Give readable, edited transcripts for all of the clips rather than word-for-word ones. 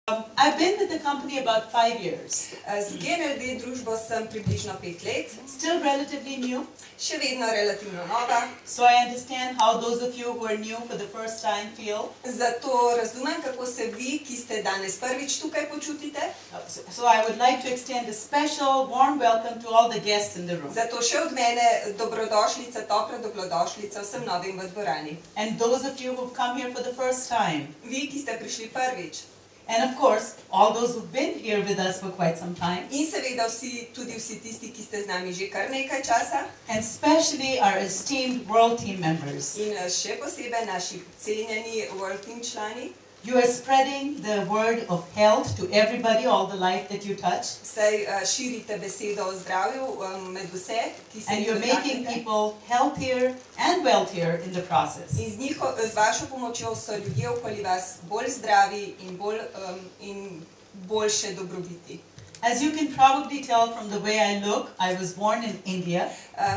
I've been with the company about 5 years. Z GNLD družbo sem približno 5 let, Still relatively new, še vedno relativno nova, so I understand how those of you who are new for the first time feel. zato razumem, kako se vi, ki ste danes prvič tukaj, počutite. So I would like to extend a special warm welcome to all the guests in the room. Zato še od mene dobrodošlica, topla dobrodošlica vsem novim v dvorani. And those of you who've come here for the first time. Vi, ki ste prišli prvič. And of course, all those who've been here with us for quite some time. In seveda tudi vsi tisti, ki ste z nami že kar nekaj časa. And especially our esteemed World Team members. In še posebej naši cenjeni World Team člani. You are spreading the word of health to everybody, all the life that you touch. Saj širite besedo o zdravju med vse, ki se And jih you're making dotaknete. people healthier and wealthier in the process. In z vašo pomočjo so ljudje okoli vas bolj zdravi in boljše dobrobiti. As you can probably tell from the way I look, I was born in India.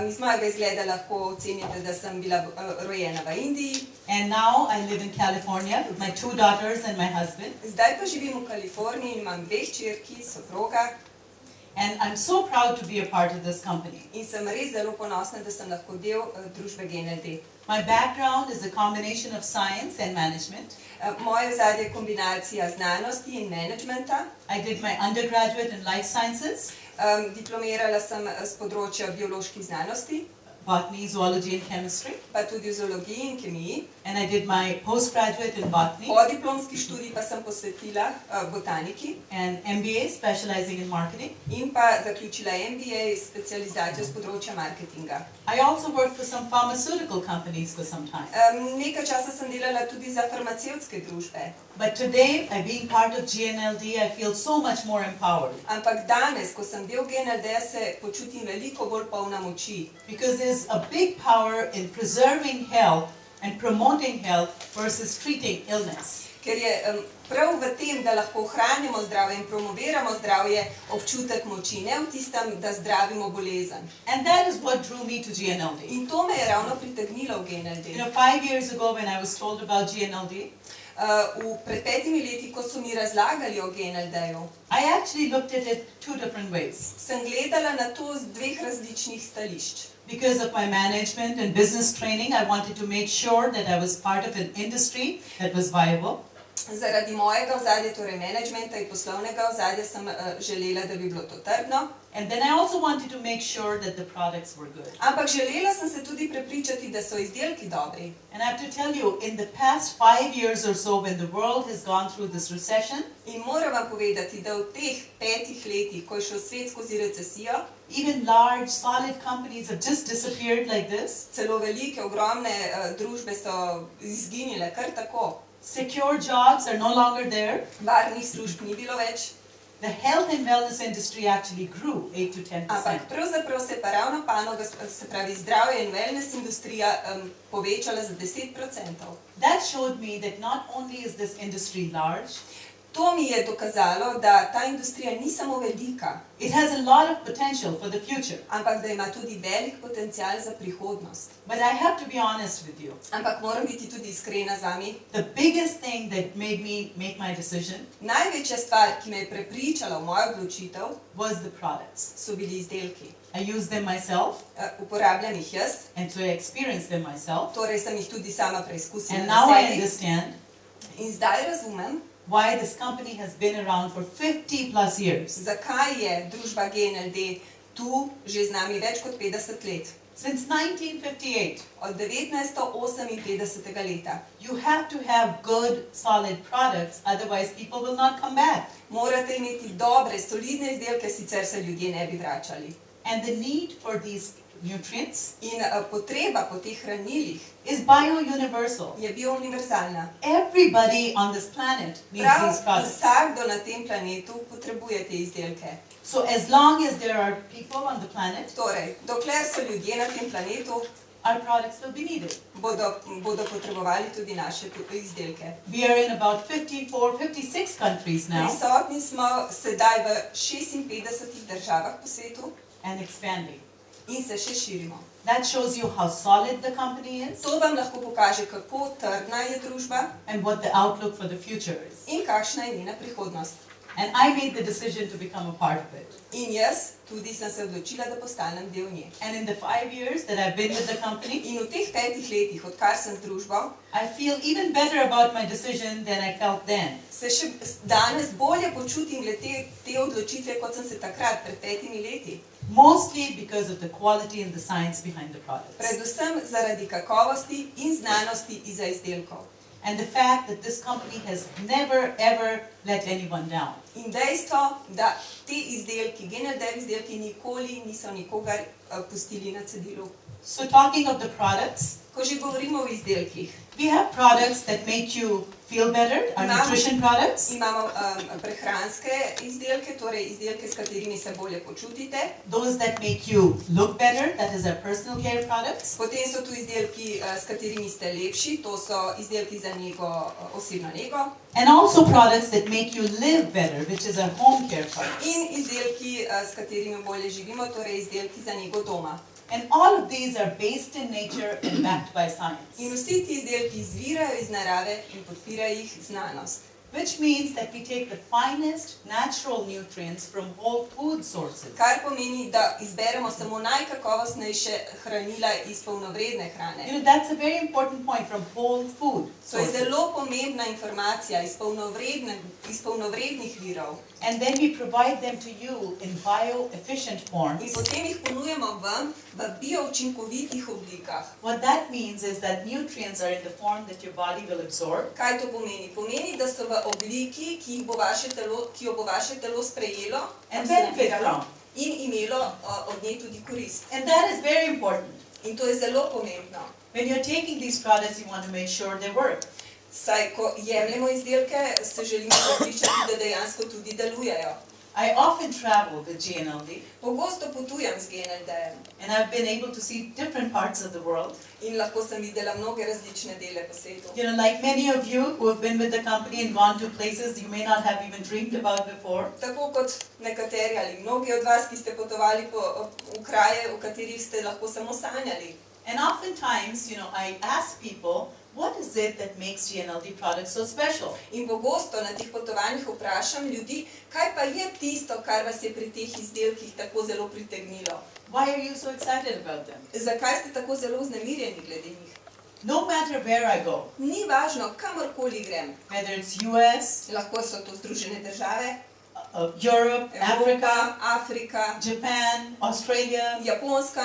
Iz mojega izgleda lahko ocenite, da sem bila rojena v Indiji. And now I live in California with my 2 daughters and my husband. Zdaj pa živim v Kaliforniji in imam 2 hčerki, soproga. And I'm so proud to be a part of this company. In sem res zelo ponosna, da sem lahko del družbe GNLD. My background is a combination of science and management. Moje ozadje je kombinacija znanosti in menedžmenta. I did my undergraduate in life sciences, Diplomirala sem z področja bioloških znanosti, botany, zoology and chemistry. pa tudi v zoologiji in kemiji. And I did my postgraduate in botany Podiplomski študij pa sem posvetila botaniki and MBA specializing in marketing. in pa zaključila MBA specializacijo z področja marketinga. I also worked for some pharmaceutical companies for some time. Nekaj časa sem delala tudi za farmacevtske družbe. But today, by being part of GNLD, I feel so much more empowered. Ampak danes, ko sem del GNLD-ja, se počutim veliko bolj polna moči. Because there's a big power in preserving health and promoting health versus treating illness. Ker je prav v tem, da lahko ohranjamo zdravje in promoviramo zdravje, občutek moči, ne v tistem, da zdravimo bolezen. And that is what drew me to GNLD. In to me je ravno pritegnilo v GNLD. 5 years ago when I was told about GNLD, Pred 5 leti, ko so mi razlagali o GNLD-ju, I actually looked at it 2 different ways. sem gledala na to z 2 različnih stališč. Because of my management and business training, I wanted to make sure that I was part of an industry that was viable. Zaradi mojega ozadja, torej menedžmenta in poslovnega ozadja, sem želela, da bi bilo to trdno. And then I also wanted to make sure that the products were good. Ampak želela sem se tudi prepričati, da so izdelki dobri. And I have to tell you, in the past 5 years or so, when the world has gone through this recession, In moram vam povedati, da v teh 5 letih, ko je šel svet skozi recesijo, even large, solid companies have just disappeared like this. celo velike, ogromne družbe so izginile kar tako. Secure jobs are no longer there. Varnih služb ni bilo več. The health and wellness industry actually grew 8 to 10%. Ampak pravzaprav se je pa ravno panoga, se pravi zdravje in wellness industrija povečala za 10%. That showed me that not only is this industry large, To mi je dokazalo, da ta industrija ni samo velika, it has a lot of potential for the future. ampak da ima tudi velik potencial za prihodnost. But I have to be honest with you. Ampak moram biti tudi iskrena z vami. The biggest thing that made me make my decision Največja stvar, ki me je prepričala v mojo odločitev, was the products. so bili izdelki. I use them myself, Uporabljam jih jaz, and so I experienced them myself. torej sem jih tudi sama preizkusila And na now I sebi. understand In zdaj razumem, why this company has been around for 50 plus years. zakaj je družba GNLD tu že z nami več kot 50 let. Since 1958, Od 1958. leta. you have to have good, solid products, otherwise people will not come back. Morate imeti dobre, solidne izdelke, sicer se ljudje ne bi vračali. And the need for these nutrients In potreba po teh hranilih is bio-universal. je biouniverzalna. Everybody on this planet needs Prav these products. vsakdo na tem planetu potrebuje te izdelke. So as long as there are people on the planet, Torej, dokler so ljudje na tem planetu, our products will be needed. bodo potrebovali tudi naše izdelke. We are in about 54, 56 countries now Prisotni smo sedaj v 56 državah po svetu and expanding. in se še širimo. That shows you how solid the company is To vam lahko pokaže, kako trdna je družba and what the outlook for the future is. in kakšna je njena prihodnost. And I made the decision to become a part of it. In jaz tudi sem se odločila, da postanem del nje. And in the 5 years that I've been with the company, In v teh 5 letih, odkar sem z družbo, I feel even better about my decision than I felt then. se še danes bolje počutim glede te odločitve, kot sem se takrat, pred 5 leti. Mostly because of the quality and the science behind the products. Predvsem zaradi kakovosti in znanosti iza izdelkov. And the fact that this company has never ever let anyone down. In dejstvo, da te izdelki, Genel-Dev izdelki, nikoli niso nikogar pustili na cedilu. So talking of the products, Ko že govorimo o izdelkih, we have products that make you feel better, our nutrition products. imamo prehranske izdelke, torej izdelke, s katerimi se bolje počutite. Those that make you look better, that is our personal care products. Potem so tu izdelki, s katerimi ste lepši, to so izdelki za nego, osebno nego. And also products that make you live better, which is our home care products. In izdelki, s katerimi bolje živimo, torej izdelki za nego doma. And all of these are based in nature and backed by In science. vsi ti izdelki izvirajo iz narave in podpira jih znanost. Which means that we take the finest natural nutrients from whole food sources. Kar pomeni, da izberemo samo najkakovostnejše hranila iz polnovredne hrane. You know, that's a very important point, from whole food To je sources. zelo pomembna informacija iz polnovrednih virov. And then we provide them to you in bio-efficient In forms. potem jih ponujemo vam v bioučinkovitih oblikah. What that means is that nutrients are in the form that your body will absorb. Kaj to pomeni? Pomeni, da so v obliki, ki jo bo vaše telo sprejelo And benefit from. in imelo od nje tudi korist. And that is very important. In to je zelo pomembno. When you're taking these products, you want to make sure they work. Saj, ko jemljemo izdelke, se želimo prepričati, da dejansko tudi delujejo. I often travel with GNLD, Pogosto potujem z Genel-Devem and I've been able to see different parts of the world. in lahko sem videla mnoge različne dele po svetu. You know, like many of you who have been with the company and gone to places you may not have even dreamed about before. Tako kot nekateri ali mnogi od vas, ki ste potovali v kraje, v katerih ste lahko samo sanjali. And oftentimes, you know, I ask people, what is it that makes GNLD products so special? In pogosto na teh potovanjih vprašam ljudi, kaj pa je tisto, kar vas je pri teh izdelkih tako zelo pritegnilo. Why are you so excited about them? Zakaj ste tako zelo vznemirjeni glede njih? No matter where I go, Ni važno, kamorkoli grem. whether it's US, Lahko so to Združene države, Europe, Africa, Evropa, Afrika, Japan, Australia, Japonska,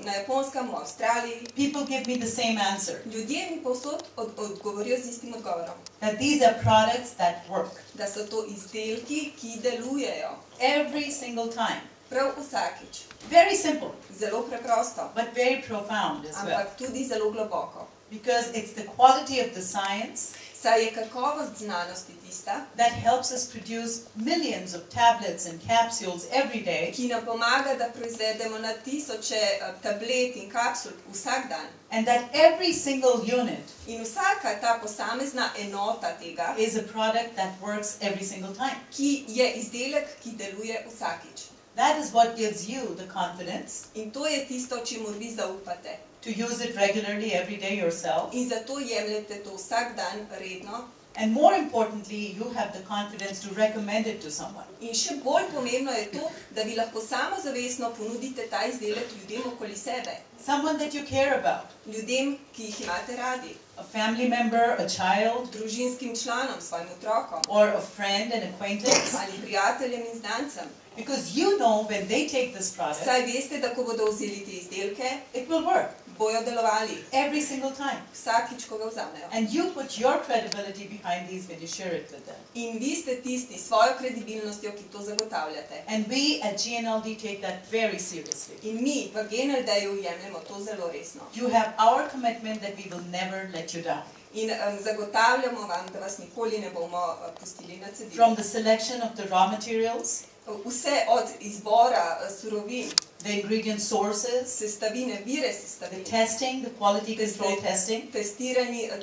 na Japonskem, v Avstraliji. people give me the same answer, Ljudje mi povsod odgovorijo z istim odgovorom. that these are products that work Da so to izdelki, ki delujejo. every single time. Prav vsakič. Very simple, Zelo preprosto, but very profound as well. ampak tudi zelo globoko. Because it's the quality of the science Saj je kakovost znanosti tista, that helps us produce millions of tablets and capsules every day, ki nam pomaga, da proizvedemo na tisoče tablet in kapsul vsak dan. and that every single unit In vsaka ta posamezna enota tega, is a product that works every single time. ki je izdelek, ki deluje vsakič. That is what gives you the confidence In to je tisto, čemur vi zaupate. to use it regularly every day yourself. In zato jemljete to vsak dan redno. And more importantly, you have the confidence to recommend it to someone. In še bolj pomembno je to, da vi lahko samozavestno ponudite ta izdelek ljudem okoli sebe. Someone that you care about, Ljudem, ki jih imate radi. a family member, a child, Družinskim članom, svojim otrokom. or a friend, an acquaintance. Ali prijateljem in znancem. Because you know when they take this product, Saj veste, da ko bodo vzeli te izdelke, it will work bojo delovali. every single time. Vsakič, ko ga vzamejo. And you put your credibility behind these when you share it with them. In vi ste tisti s svojo kredibilnostjo, ki to zagotavljate. And we at GNLD take that very seriously. In mi v Genel-Devu jemljemo to zelo resno. You have our commitment that we will never let you down. In zagotavljamo vam, da vas nikoli ne bomo pustili na cedilu. From the selection of the raw materials, Vse od izbora surovin, the ingredient sources, sestavine, vire the sestavin, testing, the quality control testing,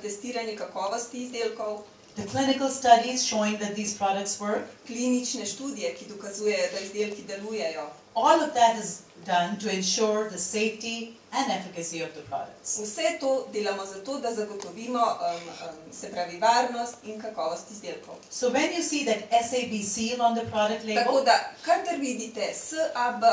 testiranje kakovosti izdelkov, the clinical studies showing that these products work, klinične študije, ki dokazujejo, da izdelki delujejo. all of that is done to ensure the safety and efficacy of the products. Vse to delamo zato, da zagotovimo se pravi varnost in kakovost izdelkov. So when you see that SAB seal on the product Tako label, da, kadar vidite SAB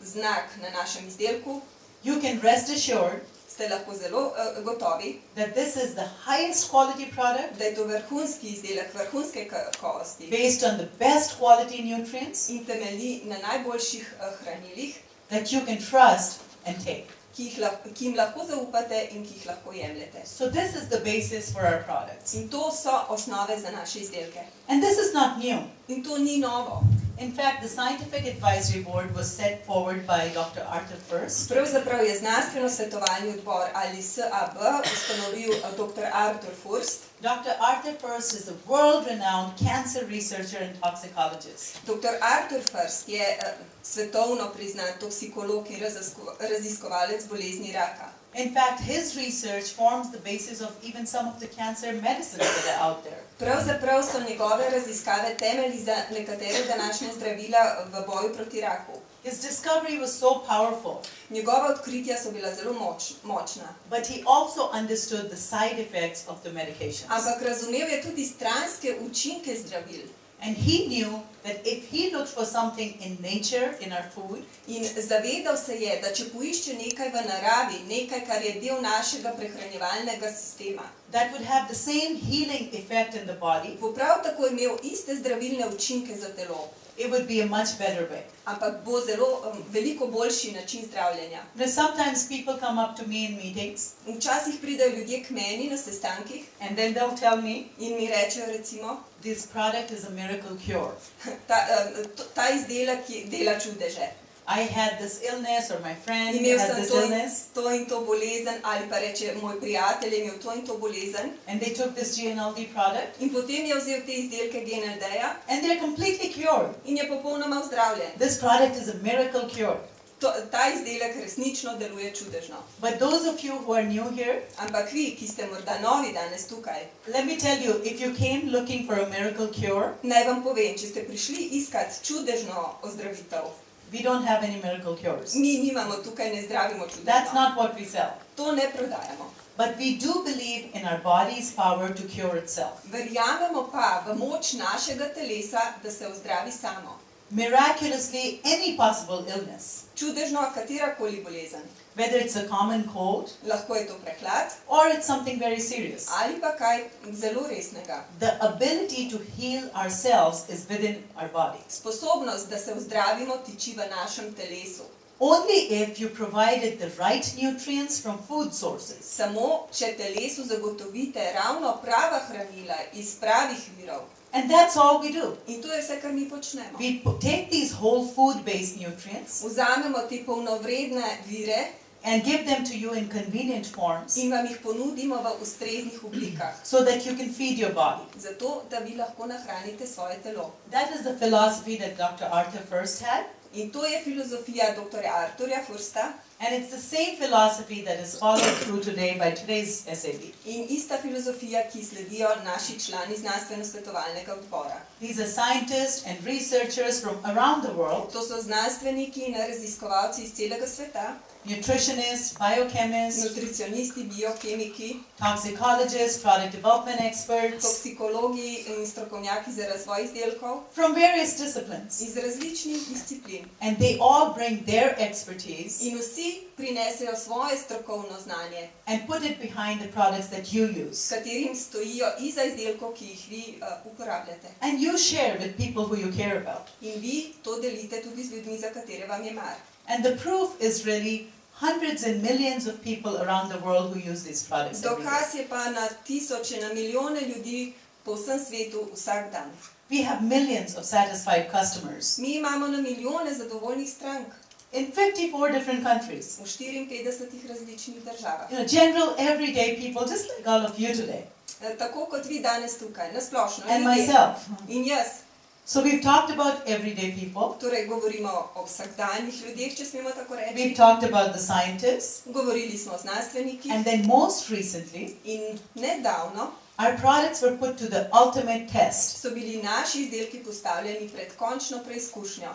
znak na našem izdelku, you can rest assured ste lahko zelo gotovi, that this is the highest quality product da je to vrhunski izdelek, vrhunske kakovosti based on the best quality nutrients in temelji na najboljših hranilih, that you can trust and take. ki jim lahko zaupate in ki jih lahko jemljete. So this is the basis for our products. In to so osnove za naše izdelke. And this is not new. In to ni novo. In fact, the Scientific Advisory Board was set forward by Dr. Arthur First. Pravzaprav je znanstveno svetovalni odbor ali SAB ustanovil dr. Arthur First. Dr. Arthur First is a world-renowned cancer researcher and toxicologist. Dr. Arthur First je svetovno priznan toksikolog in raziskovalec bolezni raka. In fact, his research forms the basis of even some of the cancer medicines that are out there. Pravzaprav so njegove raziskave temelji za nekatere današnje zdravila v boju proti raku. His discovery was so powerful, Njegova odkritja so bila zelo močna, but he also understood the side effects of the medications. ampak razumel je tudi stranske učinke zdravil. And he knew that if he looked for something in nature, in our food, In zavedal se je, da če poišče nekaj v naravi, nekaj, kar je del našega prehranjevalnega sistema, that would have the same healing effect in the body, bo prav tako imel iste zdravilne učinke za telo, it would be a much better way. ampak bo zelo veliko boljši način zdravljenja. Now, sometimes people come up to me in meetings Včasih pridejo ljudje k meni na sestankih and then they'll tell me, in mi rečejo recimo, this product is a miracle cure. ta izdelek dela čudeže. I had this illness, or my friend Imel had sem this illness, to in to bolezen, ali pa reče, moj prijatelj je imel to in to bolezen. and they took this GNLD product, In potem je vzel te izdelke GNLD-ja and they're completely cured. in je popolnoma ozdravljen. This product is a miracle cure. Ta izdelek resnično deluje čudežno. But those of you who are new here, Ampak vi, ki ste morda novi danes tukaj, let me tell you, if you came looking for a miracle cure, naj vam povem, če ste prišli iskat čudežno ozdravitev, we don't have any miracle cures. mi nimamo tukaj, ne zdravimo That's čudežno. not what we sell. To ne prodajamo. But we do believe in our body's power to cure itself. Verjamemo pa v moč našega telesa, da se ozdravi samo. Miraculously, any possible illness, Čudežno katerakoli bolezen. whether it's a common cold Lahko je to prehlad or it's something very serious, ali pa kaj zelo resnega. the ability to heal ourselves is within our body. Sposobnost, da se ozdravimo, tiči v našem telesu. Only if you provided the right nutrients from food sources. Samo, če telesu zagotovite ravno prava hranila iz pravih virov. And that's all we do. In to je vse, kar mi počnemo. We take these whole food-based nutrients Vzamemo te polnovredne vire and give them to you in convenient forms in vam jih ponudimo v ustreznih oblikah, so that you can feed your body. zato da vi lahko nahranite svoje telo. That is the philosophy that Dr. Arthur First had, In to je filozofija dr. Arturja Firsta and it's the same philosophy that is followed through today by today's SAB. in ista filozofija, ki sledijo naši člani znanstveno-svetovalnega odbora. These are scientists and researchers from around the world, To so znanstveniki in raziskovalci iz celega sveta, nutritionists, biochemists, nutricionisti, biokemiki, toxicologists, product development experts, toksikologi in strokovnjaki za razvoj izdelkov from various disciplines. iz različnih disciplin. And they all bring their expertise In vsi prinesejo svoje strokovno znanje, and put it behind the products that you s use. katerim stojijo iza izdelkov, ki jih vi uporabljate. And you share with people who you care about. In vi to delite tudi z ljudmi, za katere vam je mar. And the proof is really hundreds and millions of people around the world who use these products every day. Dokaz je pa na tisoče, na milijone ljudi po vsem svetu vsak dan. We have millions of satisfied customers Mi imamo na milijone zadovoljnih strank in 54 different countries. v 54 različnih državah. General, everyday people, just like all of you today, Tako kot vi danes tukaj, na splošno. and ljudje. myself. In jaz. So we've talked about everyday people. Torej govorimo o vsakdanjih ljudeh, če smemo tako reči. We've talked about the scientists. Govorili smo o znanstvenikih. And then most recently, In nedavno our products were put to the ultimate test. so bili naši izdelki postavljeni pred končno preizkušnjo.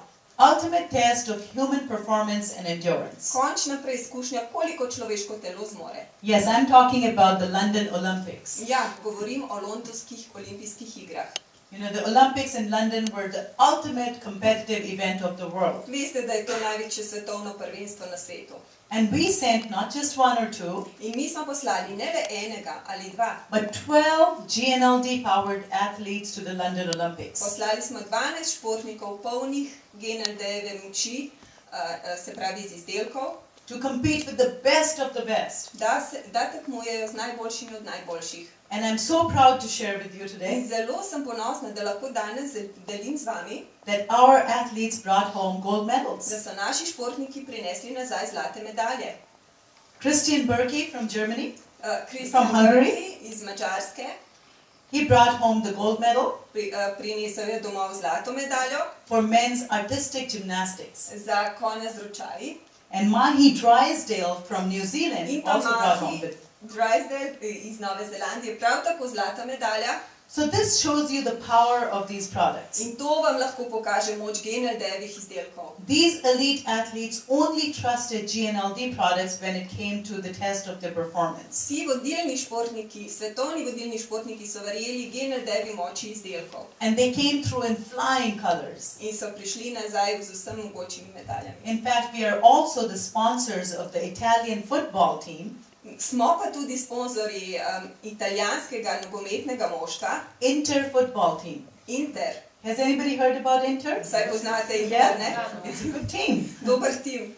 ultimate test of human performance and endurance. Končna preizkušnja, koliko človeško telo zmore. Yes, I'm talking about the London Olympics. Ja, govorim o londonskih olimpijskih igrah. You know, the Olympics in London were the ultimate competitive event of the world. Veste, da je to največje svetovno prvenstvo na svetu. And we sent not just one or two, In mi smo poslali ne le enega ali dva, but 12 GNLD-powered athletes to the London Olympics. poslali smo 12 športnikov polnih GNLD-jeve moči, se pravi iz izdelkov, To compete with the best of the best. da tekmujejo z najboljšimi od najboljših. And I'm so proud to share with you In today zelo sem ponosna, da lahko danes delim z vami, that our athletes brought home gold medals. da so naši športniki prinesli nazaj zlate medalje. Christian Berkey from Germany, Christian From Hungary? Berkey iz Madžarske he brought home the gold medal prinesel je domov zlato medaljo for men's artistic gymnastics. za konja z ročaji. And Mahi Drysdale from New Zealand In pa also brought home Mahi the. Drysdale iz Nove Zelandije prav tako zlata medalja. So this shows you the power of these products. In to vam lahko pokaže moč GNLD-jevih izdelkov. These elite athletes only trusted GNLD products when it came to the test of their performance. Vsi vodilni športniki, svetovni vodilni športniki so verjeli GNLD-jevi moči izdelkov. And they came through in flying colors. In so prišli nazaj z vsem mogočimi medaljami. In fact, we are also the sponsors of the Italian football team, Smo pa tudi sponzorji italijanskega nogometnega moštva, Inter football team. Inter. Has anybody heard about Inter? Saj poznate Inter, Yeah, ne? it's a good team. Dober tim.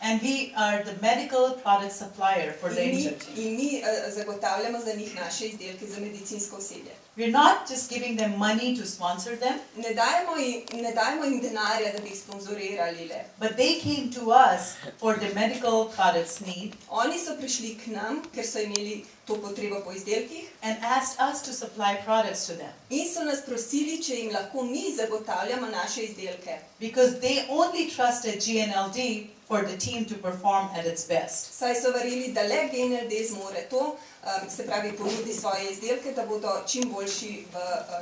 And we are the medical product supplier for the In Inter team. mi zagotavljamo za njih naše izdelke za medicinsko osebje. We're not just giving them money to sponsor them, Ne dajemo jim denarja, da bi jih sponzorirali le. but they came to us for their medical products need Oni so prišli k nam, ker so imeli to potrebo po izdelkih and asked us to supply products to them. in so nas prosili, če jim lahko mi zagotavljamo naše izdelke. Because they only trusted GNLD for the team to perform at its best. Saj so verjeli, da le GNLD zmore to, se pravi ponudi svoje izdelke, da bodo čim boljši v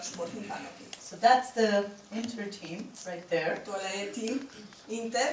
športni panogi. So that's the Inter team right there. Tole je tim Inter.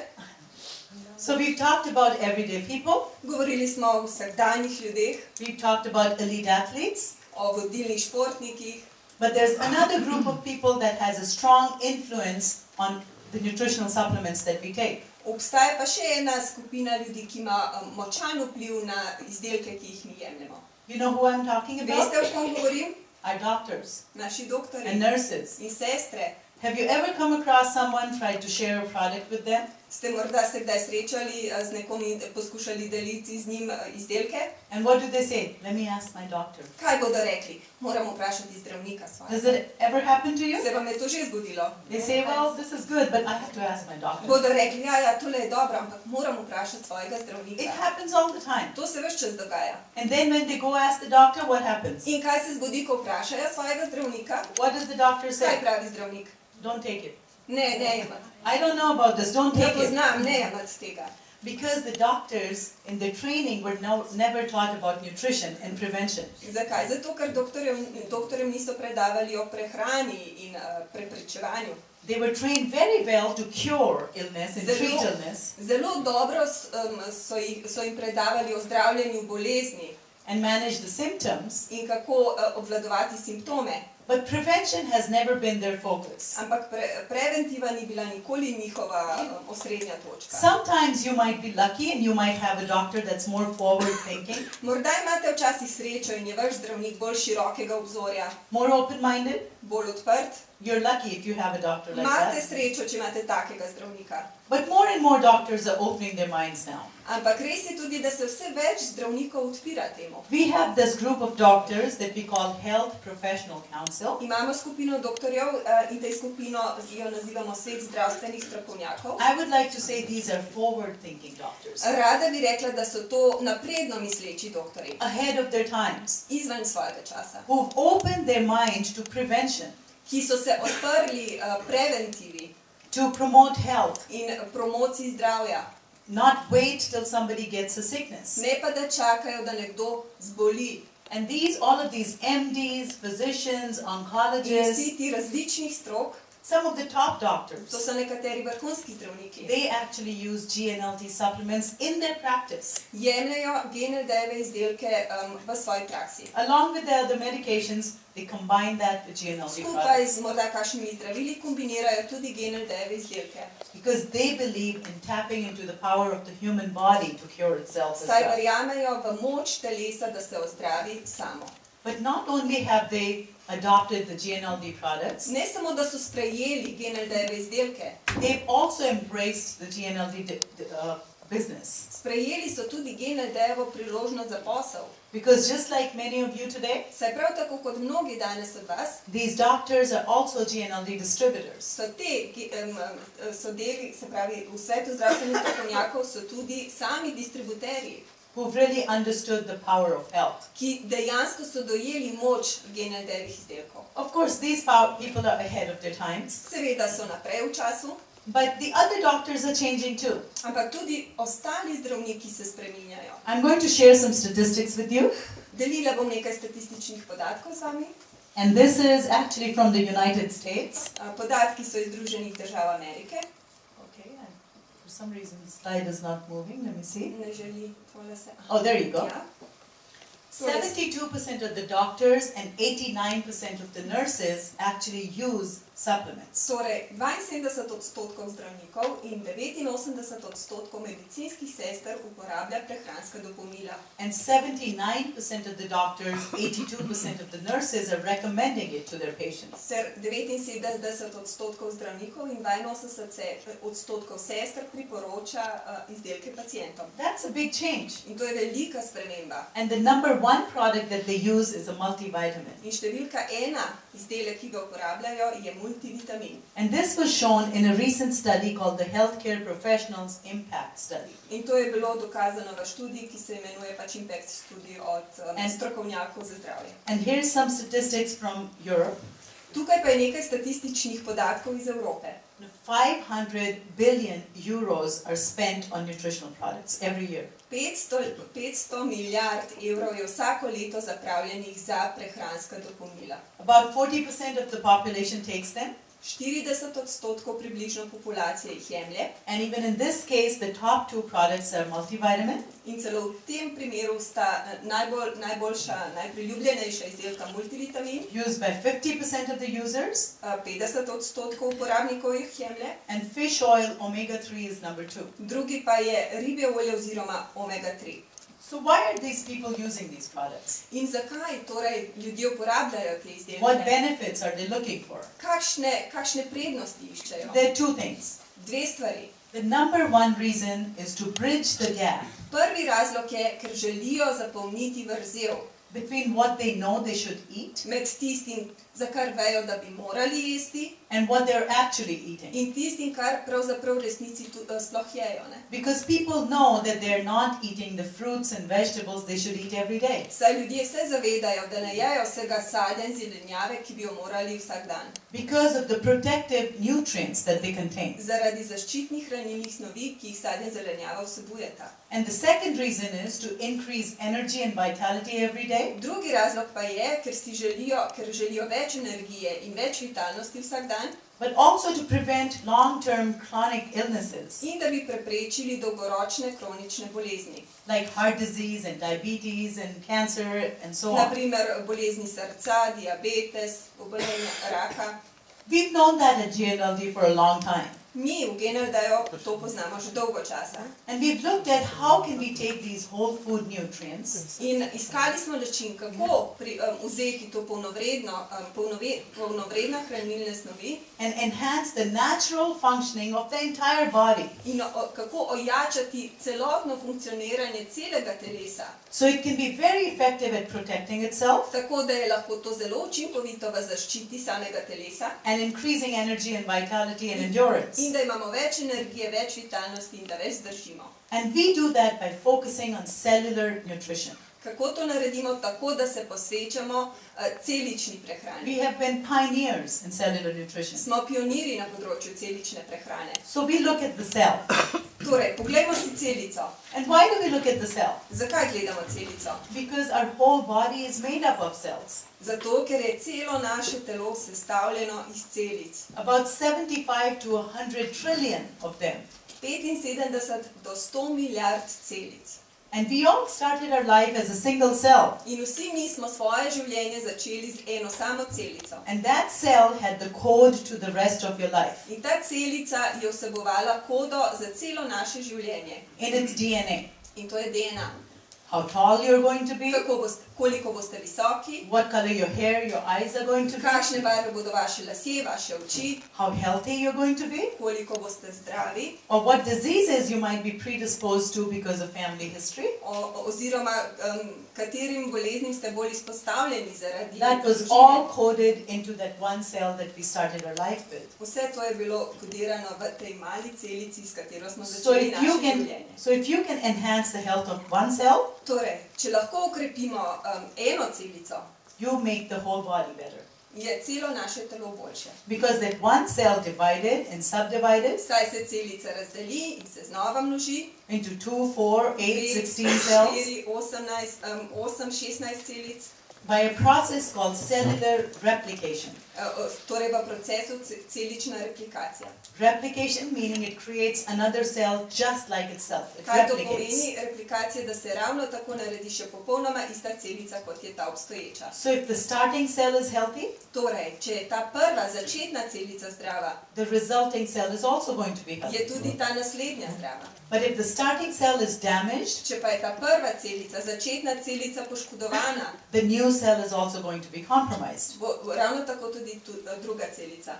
So we've talked about everyday people, Govorili smo o vsakdanjih ljudeh, we've talked about elite athletes, o vodilnih športnikih, but there's another group of people that has a strong influence on the nutritional supplements that we take. Obstaja pa še ena skupina ljudi, ki ima močan vpliv na izdelke, ki jih mi jemljemo. You know who I'm talking about? Veste, o kom govorim? Our doctors Naši and doktorji nurses. in sestre. Have you ever come across someone try to share a product with them? Ste morda se kdaj srečali z nekom in poskušali deliti z njim izdelke? And what do they say? Let me ask my doctor. Kaj bodo rekli? Moram vprašati zdravnika Does svojega. it ever happen to you? Se vam je to že zgodilo? They say, well, this is good, but I have to ask my doctor. Bodo rekli, ja, tole je dobro, ampak moram vprašati svojega It zdravnika. happens all the time. To se ves čas dogaja. And then when they go ask the doctor, what happens? In kaj se zgodi, ko vprašajo svojega zdravnika? What does the doctor Kaj say? pravi zdravnik? Don't take it. Ne jemati. I don't know about this, don't Ne take it. poznam, ne jemati tega. Because the doctors in their training were never taught about nutrition and prevention. Zakaj? Zato, ker doktorjem niso predavali o prehrani in preprečevanju. They were trained very well to cure illness and treat illness Zelo dobro so jim predavali o zdravljenju bolezni and manage the symptoms, in kako obvladovati simptome. but prevention has never been their focus. Ampak preventiva ni bila nikoli njihova osrednja točka. Sometimes you might be lucky and you might have a doctor that's more forward thinking, Morda imate včasih srečo in je vaš zdravnik bolj širokega obzorja, more open-minded. bolj odprt. You're lucky if you have a doctor like Imate that. srečo, če imate takega zdravnika. But more and more doctors are opening their minds now. Ampak res je tudi, da se vse več zdravnikov odpira temu. We have this group of doctors that we call Health Professional Council. Imamo skupino doktorjev in tej skupino jo nazivamo svet zdravstvenih strokovnjakov. I would like to say these are forward-thinking doctors, Rada bi rekla, da so to napredno misleči doktorji, ahead of their times, izven svojega časa, who've opened their mind to prevention, ki so se odprli preventivi to promote health, in promociji zdravja, not wait till somebody gets a sickness. ne pa da čakajo, da nekdo zboli. And all of these MDs, physicians, In oncologists, vsi ti različnih strok Some of the top doctors, To so nekateri vrhunski zdravniki. they actually use GNLT supplements in their practice. Jemljajo GNLD-jeve izdelke v svoji praksi. Along with the other medications, they combine that with GNLT Skupaj products. z morda kakšnimi zdravili kombinirajo tudi GNLD-jeve izdelke. Because they believe in tapping into the power of the human body to cure itself as Saj well. verjamejo v moč telesa, da se ozdravi samo. But not only have they adopted the GNLD products, Ne samo, da so sprejeli GNLD-jeve izdelke, they've also embraced the GNLD business. sprejeli so tudi GNLD-jevo priložnost za posel. Because just like many of you today, Saj prav tako kot mnogi danes od vas, these doctors are also GNLD distributors. so so deli, se pravi, v svetu zdravstvenih strokovnjakov so tudi sami distributerji, Who've really understood the power of health. ki dejansko so dojeli moč GNLD-jevih izdelkov. Of course, these people are ahead of their times, Seveda so naprej v času, but the other doctors are changing too. ampak tudi ostali zdravniki se spreminjajo. I'm going to share some statistics with you, Delila bom nekaj statističnih podatkov z vami. and this is actually from the United States. Podatki so iz Združenih držav Amerike. Okay, and for some reason the slide is not moving. Let me see. Ne želi tole se... Oh, there you go. Ja. 72% of the doctors and 89% of the nurses actually use supplements. Torej, 72% zdravnikov in 89% medicinskih sester uporablja prehranska dopolnila. And 79% of the doctors, 82% of the nurses are recommending it to their patients. Ter 79% zdravnikov in 82% sester priporoča izdelke pacientom. That's a big change. In to je velika sprememba. And the number one product that they use is a multivitamin. In številka 1 izdelek, ki ga uporabljajo, je multivitamin. And this was shown in a recent study called the Healthcare Professionals Impact Study. In to je bilo dokazano v študiji, ki se imenuje pač Impact Study od strokovnjakov za zdravje. And here's some statistics from Europe. Tukaj pa je nekaj statističnih podatkov iz Evrope. 500 billion euros are spent on nutritional products every year. 500 milijard evrov je vsako leto zapravljenih za prehranska dopolnila. About 40% of the population takes them. 40% približno populacije jih jemlje. And even in this case, the top two products are multivitamin In celo v tem primeru sta najpriljubljenejša izdelka multivitamin. used by 50% of the users, 50% uporabnikov jih jemlje. and fish oil omega-3 is number 2. Drugi pa je ribje olje oziroma omega-3. So why are these people using these products? In zakaj torej ljudje uporabljajo te izdelke? What benefits are they looking for? Kakšne prednosti iščejo? There are two things. Dve stvari. The number one reason is to bridge the gap Prvi razlog je, ker želijo zapolniti vrzel between what they know they should eat med tistim, za kar vejo, da bi morali jesti, and what they're actually eating. in tistim, kar pravzaprav v resnici sploh jejo. Ne? Because people know that they're not eating the fruits and vegetables they should eat every day. Saj ljudje se zavedajo, da ne jejo vsega sadja in zelenjave, ki bi jo morali vsak dan. Because of the protective nutrients that they contain. Zaradi zaščitnih hranilnih snovi, ki jih sadja in zelenjava vsebujeta. And the second reason is to increase energy and vitality every day. Drugi razlog pa je, ker želijo več energije in več vitalnosti vsak dan, But also to prevent long-term chronic illnesses in da bi preprečili dolgoročne kronične bolezni. like heart disease and diabetes and cancer and so on. Naprimer bolezni srca, diabetes, obolenja raka. We've known that at GNLD for a long time. Mi v GNLD-ju to poznamo že dolgo časa. And we've looked at how can we take these whole food nutrients In iskali smo način, kako vzeti to polnovredne hranilne snovi and enhance the natural functioning of the entire body in kako ojačati celotno funkcioniranje celega telesa, so it can be very effective at protecting itself tako da je lahko to zelo učinkovito v zaščiti samega telesa and increasing energy and vitality and endurance. in da imamo več energije, več vitalnosti in da več zdržimo. And we do that by focusing on cellular nutrition. Kako to naredimo? Tako, da se posvečamo celični prehrani. We have been pioneers in cellular nutrition. Smo pionirji na področju celične prehrane. So we look at the cell. Torej, poglejmo si celico. And why do we look at the cell? Zakaj gledamo celico? Because our whole body is made up of cells. Zato, ker je celo naše telo sestavljeno iz celic. About 75 to 100 trillion of them. 75 do 100 milijard celic. And we all started our life as a single cell. In vsi mi smo svoje življenje začeli z eno samo celico. And that cell had the code to the rest of your life In ta celica je vsebovala kodo za celo naše življenje. in its DNA. In to je DNA. How tall you're going to be, Koliko boste visoki, what color your hair, your eyes are going to be, kakšne barve bodo vaše lasje, vaše oči, how healthy you're going to be, koliko boste zdravi, or what diseases you might be predisposed to because of family history. oziroma katerim boleznim ste bolj izpostavljeni zaradi That was družine. all coded into that one cell that we started our life with. Vse to je bilo kodirano v tej mali celici, s katero smo So začeli if naše you can, življenje. if you can enhance the health of one cell, Torej, če lahko ukrepimo eno celico, you make the whole body better. je celo naše telo boljše. Because that one cell divided and subdivided Saj se celica razdeli in se znova množi. into 2, 4, 8, 16 4, cells 8, 16 celic. by a process called cellular replication. Torej v procesu celična replikacija. Replication meaning it creates another cell just like itself. It Kaj to replicates. pomeni? Replikacija, da se ravno tako naredi še popolnoma ista celica, kot je ta obstoječa. So if the starting cell is healthy, Torej, če je ta prva začetna celica zdrava, the resulting cell is also going to be je healthy. tudi ta naslednja zdrava. But if the starting cell is damaged, Če pa je ta prva celica, začetna celica poškodovana, the new cell is also going to be compromised. bo ravno tako tudi druga celica.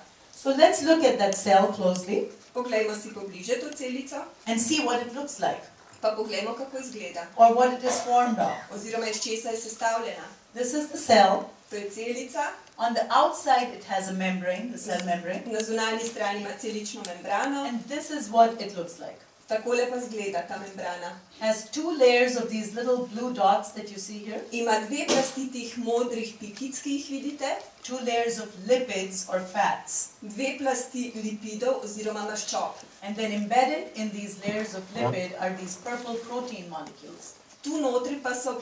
So let's look at that cell closely Poglejmo si pobliže to celico, and see what it looks like pa poglejmo, kako izgleda, or what it is formed of. oziroma iz česa je sestavljena. This is the cell. To je celica, On the outside it has a membrane, the cell membrane, na zunanji strani ima celično membrano, and this is what it looks like. takole pa izgleda ta membrana. Has 2 layers of these little blue dots that you see here, Ima dve plasti tih modrih pikic, ki jih vidite, 2 layers of lipids or fats, dve plasti lipidov oziroma maščob. and then embedded in these layers of lipid are these purple protein molecules. Tu notri pa so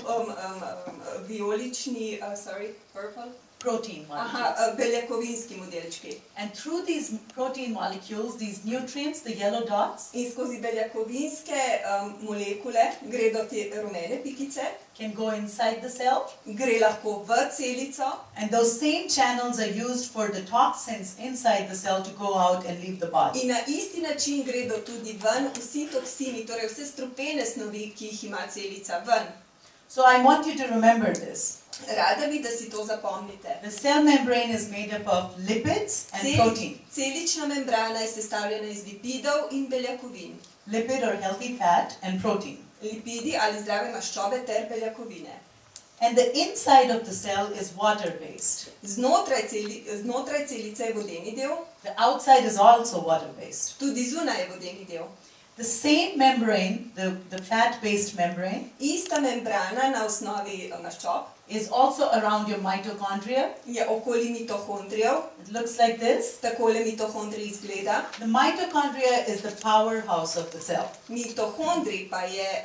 vijolični, purple? Protein molecules. Aha, beljakovinski modelčki. And through these protein molecules, these nutrients, the yellow dots, In skozi beljakovinske molekule gredo te rumene pikice, can go inside the cell, gre lahko v celico and those same channels are used for the toxins inside the cell to go out and leave the body. in na isti način gredo tudi ven vsi toksini, torej vse strupene snovi, ki jih ima celica ven. So I want you to remember this. Rada bi, da si to zapomnite. The cell membrane is made up of lipids and protein. Celična membrana je sestavljena iz lipidov in beljakovin. Lipid or healthy fat and protein. Lipidi ali zdrave maščobe ter beljakovine. And the inside of the cell is water-based. Znotraj celice je vodeni del, The outside is also water-based. tudi zunaj je vodeni del. The same membrane, the fat-based membrane, Ista membrana na osnovi maščob is also around your mitochondria. je okoli mitohondrijev. It looks like this. Takole mitohondrij izgleda. The mitochondria is the powerhouse of the cell. Mitohondrij pa je,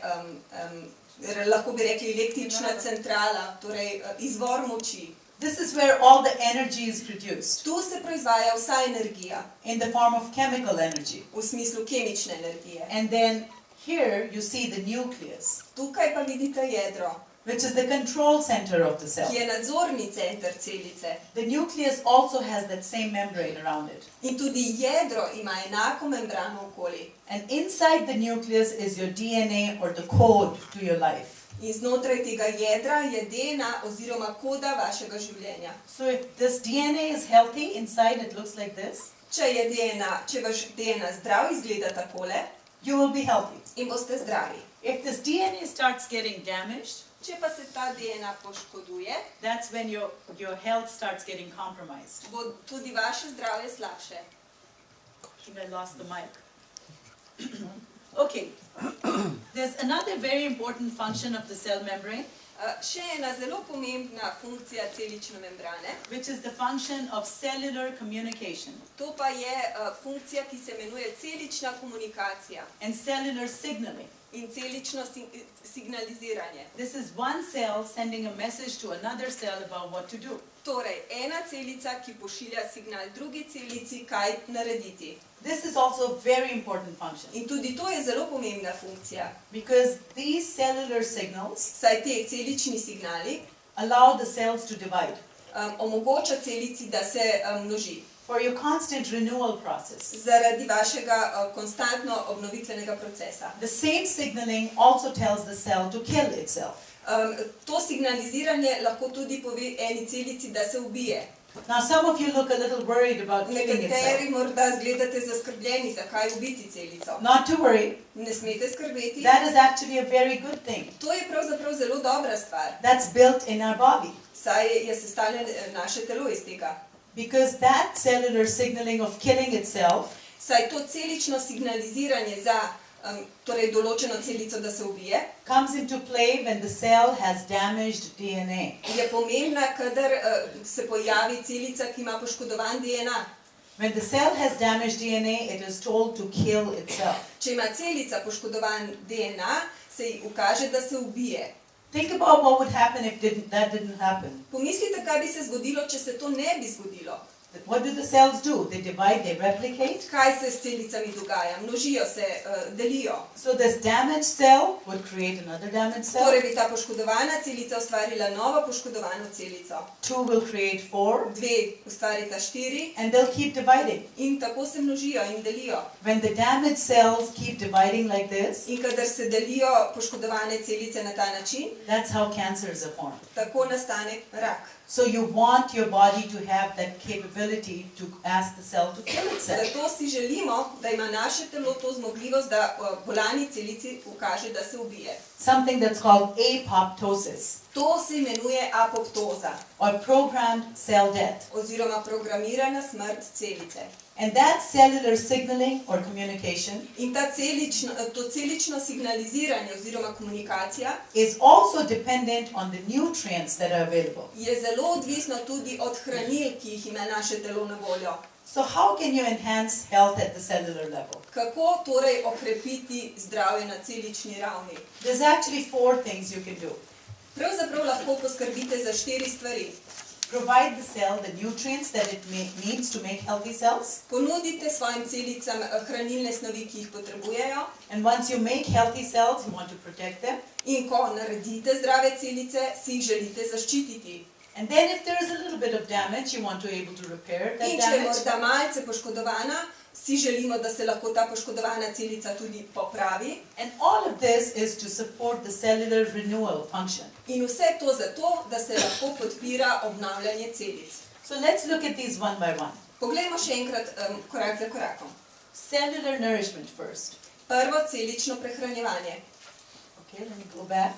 lahko bi rekli, električna centrala, torej izvor moči. This is where all the energy is produced Tu se proizvaja vsa energija, in the form of chemical energy. v smislu kemične energije. And then here you see the nucleus, Tukaj pa vidite jedro, which is the control center of the cell. ki je nadzorni center celice. The nucleus also has that same membrane around it. In tudi jedro ima enako membrano okoli. And inside the nucleus is your DNA or the code to your life. In znotraj tega jedra je DNA oziroma koda vašega življenja. So if this DNA is healthy inside, it looks like this, Če vaš DNA zdrav, izgleda takole you will be healthy. in boste zdravi. If this DNA starts getting damaged, Če pa se ta DNA poškoduje, that's when your health starts getting compromised. bo tudi vaše zdravje slabše. I think I lost the mic. Okay. There's another very important function of the cell membrane. Še ena zelo pomembna funkcija celične membrane, which is the function of cellular communication to pa je funkcija, ki se imenuje celična komunikacija and cellular signaling. in celično signaliziranje. This is one cell sending a message to another cell about what to do. Torej, ena celica, ki pošilja signal drugi celici, kaj narediti. This is also a very important function In tudi to je zelo pomembna funkcija, because these cellular signals saj te celični signali allow the cells to divide omogoča celici, da se množi. for your constant renewal process. Zaradi vašega konstantno obnovitvenega procesa. The same signaling also tells the cell to kill itself. To signaliziranje lahko tudi pove eni celici, da se ubije. Now, some of you look a little worried about killing Nekateri itself. morda zgledate zaskrbljeni, zakaj ubiti celico. Not to worry, Ne smete skrbeti. that is actually a very good thing. To je pravzaprav zelo dobra stvar, That's built in our body saj je sestavljeno naše telo iz tega. because that cellular signaling of killing itself Saj to celično signaliziranje za torej določeno celico, da se ubije, comes into play when the cell has damaged DNA. je pomembna, kadar se pojavi celica, ki ima poškodovan DNA. When the cell has damaged DNA, it is told to kill itself. Če ima celica poškodovan DNA, se ji ukaže, da se ubije. Think about what would happen if that didn't happen. Pomislite, kaj bi se zgodilo, če se to ne bi zgodilo. What do the cells do? They divide, they replicate. Kaj se s celicami dogaja? Množijo se, delijo. So this damaged cell would create another damaged cell. Torej bi ta poškodovana celica ustvarila novo poškodovano celico. 2 will create 4, Dve ustvarita 4 and they'll keep dividing. in tako se množijo in delijo. When the damaged cells keep dividing like this, In kadar se delijo poškodovane celice na ta način, that's how cancers are formed. tako nastane rak. So you want your body to have that capability to ask the cell to kill itself. Zato si želimo, da ima naše telo to zmogljivost, da bolani celici ukaže, da se ubije. Something that's called apoptosis To se imenuje apoptoza or programmed cell death. oziroma programirana smrt celice. And that cellular signaling or communication In to celično signaliziranje oziroma komunikacija is also dependent on the nutrients that are available. je zelo odvisno tudi od hranil, ki jih ima naše telo na voljo. So how can you enhance health at the cellular level? Kako torej okrepiti zdravje na celični ravni? There's actually 4 things you can do. Pravzaprav lahko poskrbite za 4 stvari. Provide the cell the nutrients that it needs to make healthy cells. Ponudite svojim celicam hranilne snovi, ki jih potrebujejo. And once you make healthy cells, you want to protect them. In ko naredite zdrave celice, si jih želite zaščititi. And then if there is a little bit of damage, you want to be able to repair that In če je damage. morda malce poškodovana, si želimo, da se lahko ta poškodovana celica tudi popravi. And all of this is to support the cellular renewal function. In vse to zato, da se lahko podpira obnavljanje celic. So let's look at these one by one. Poglejmo še enkrat korak za korakom. Cellular nourishment first. Prvo, celično prehranjevanje. Okay, let me go back.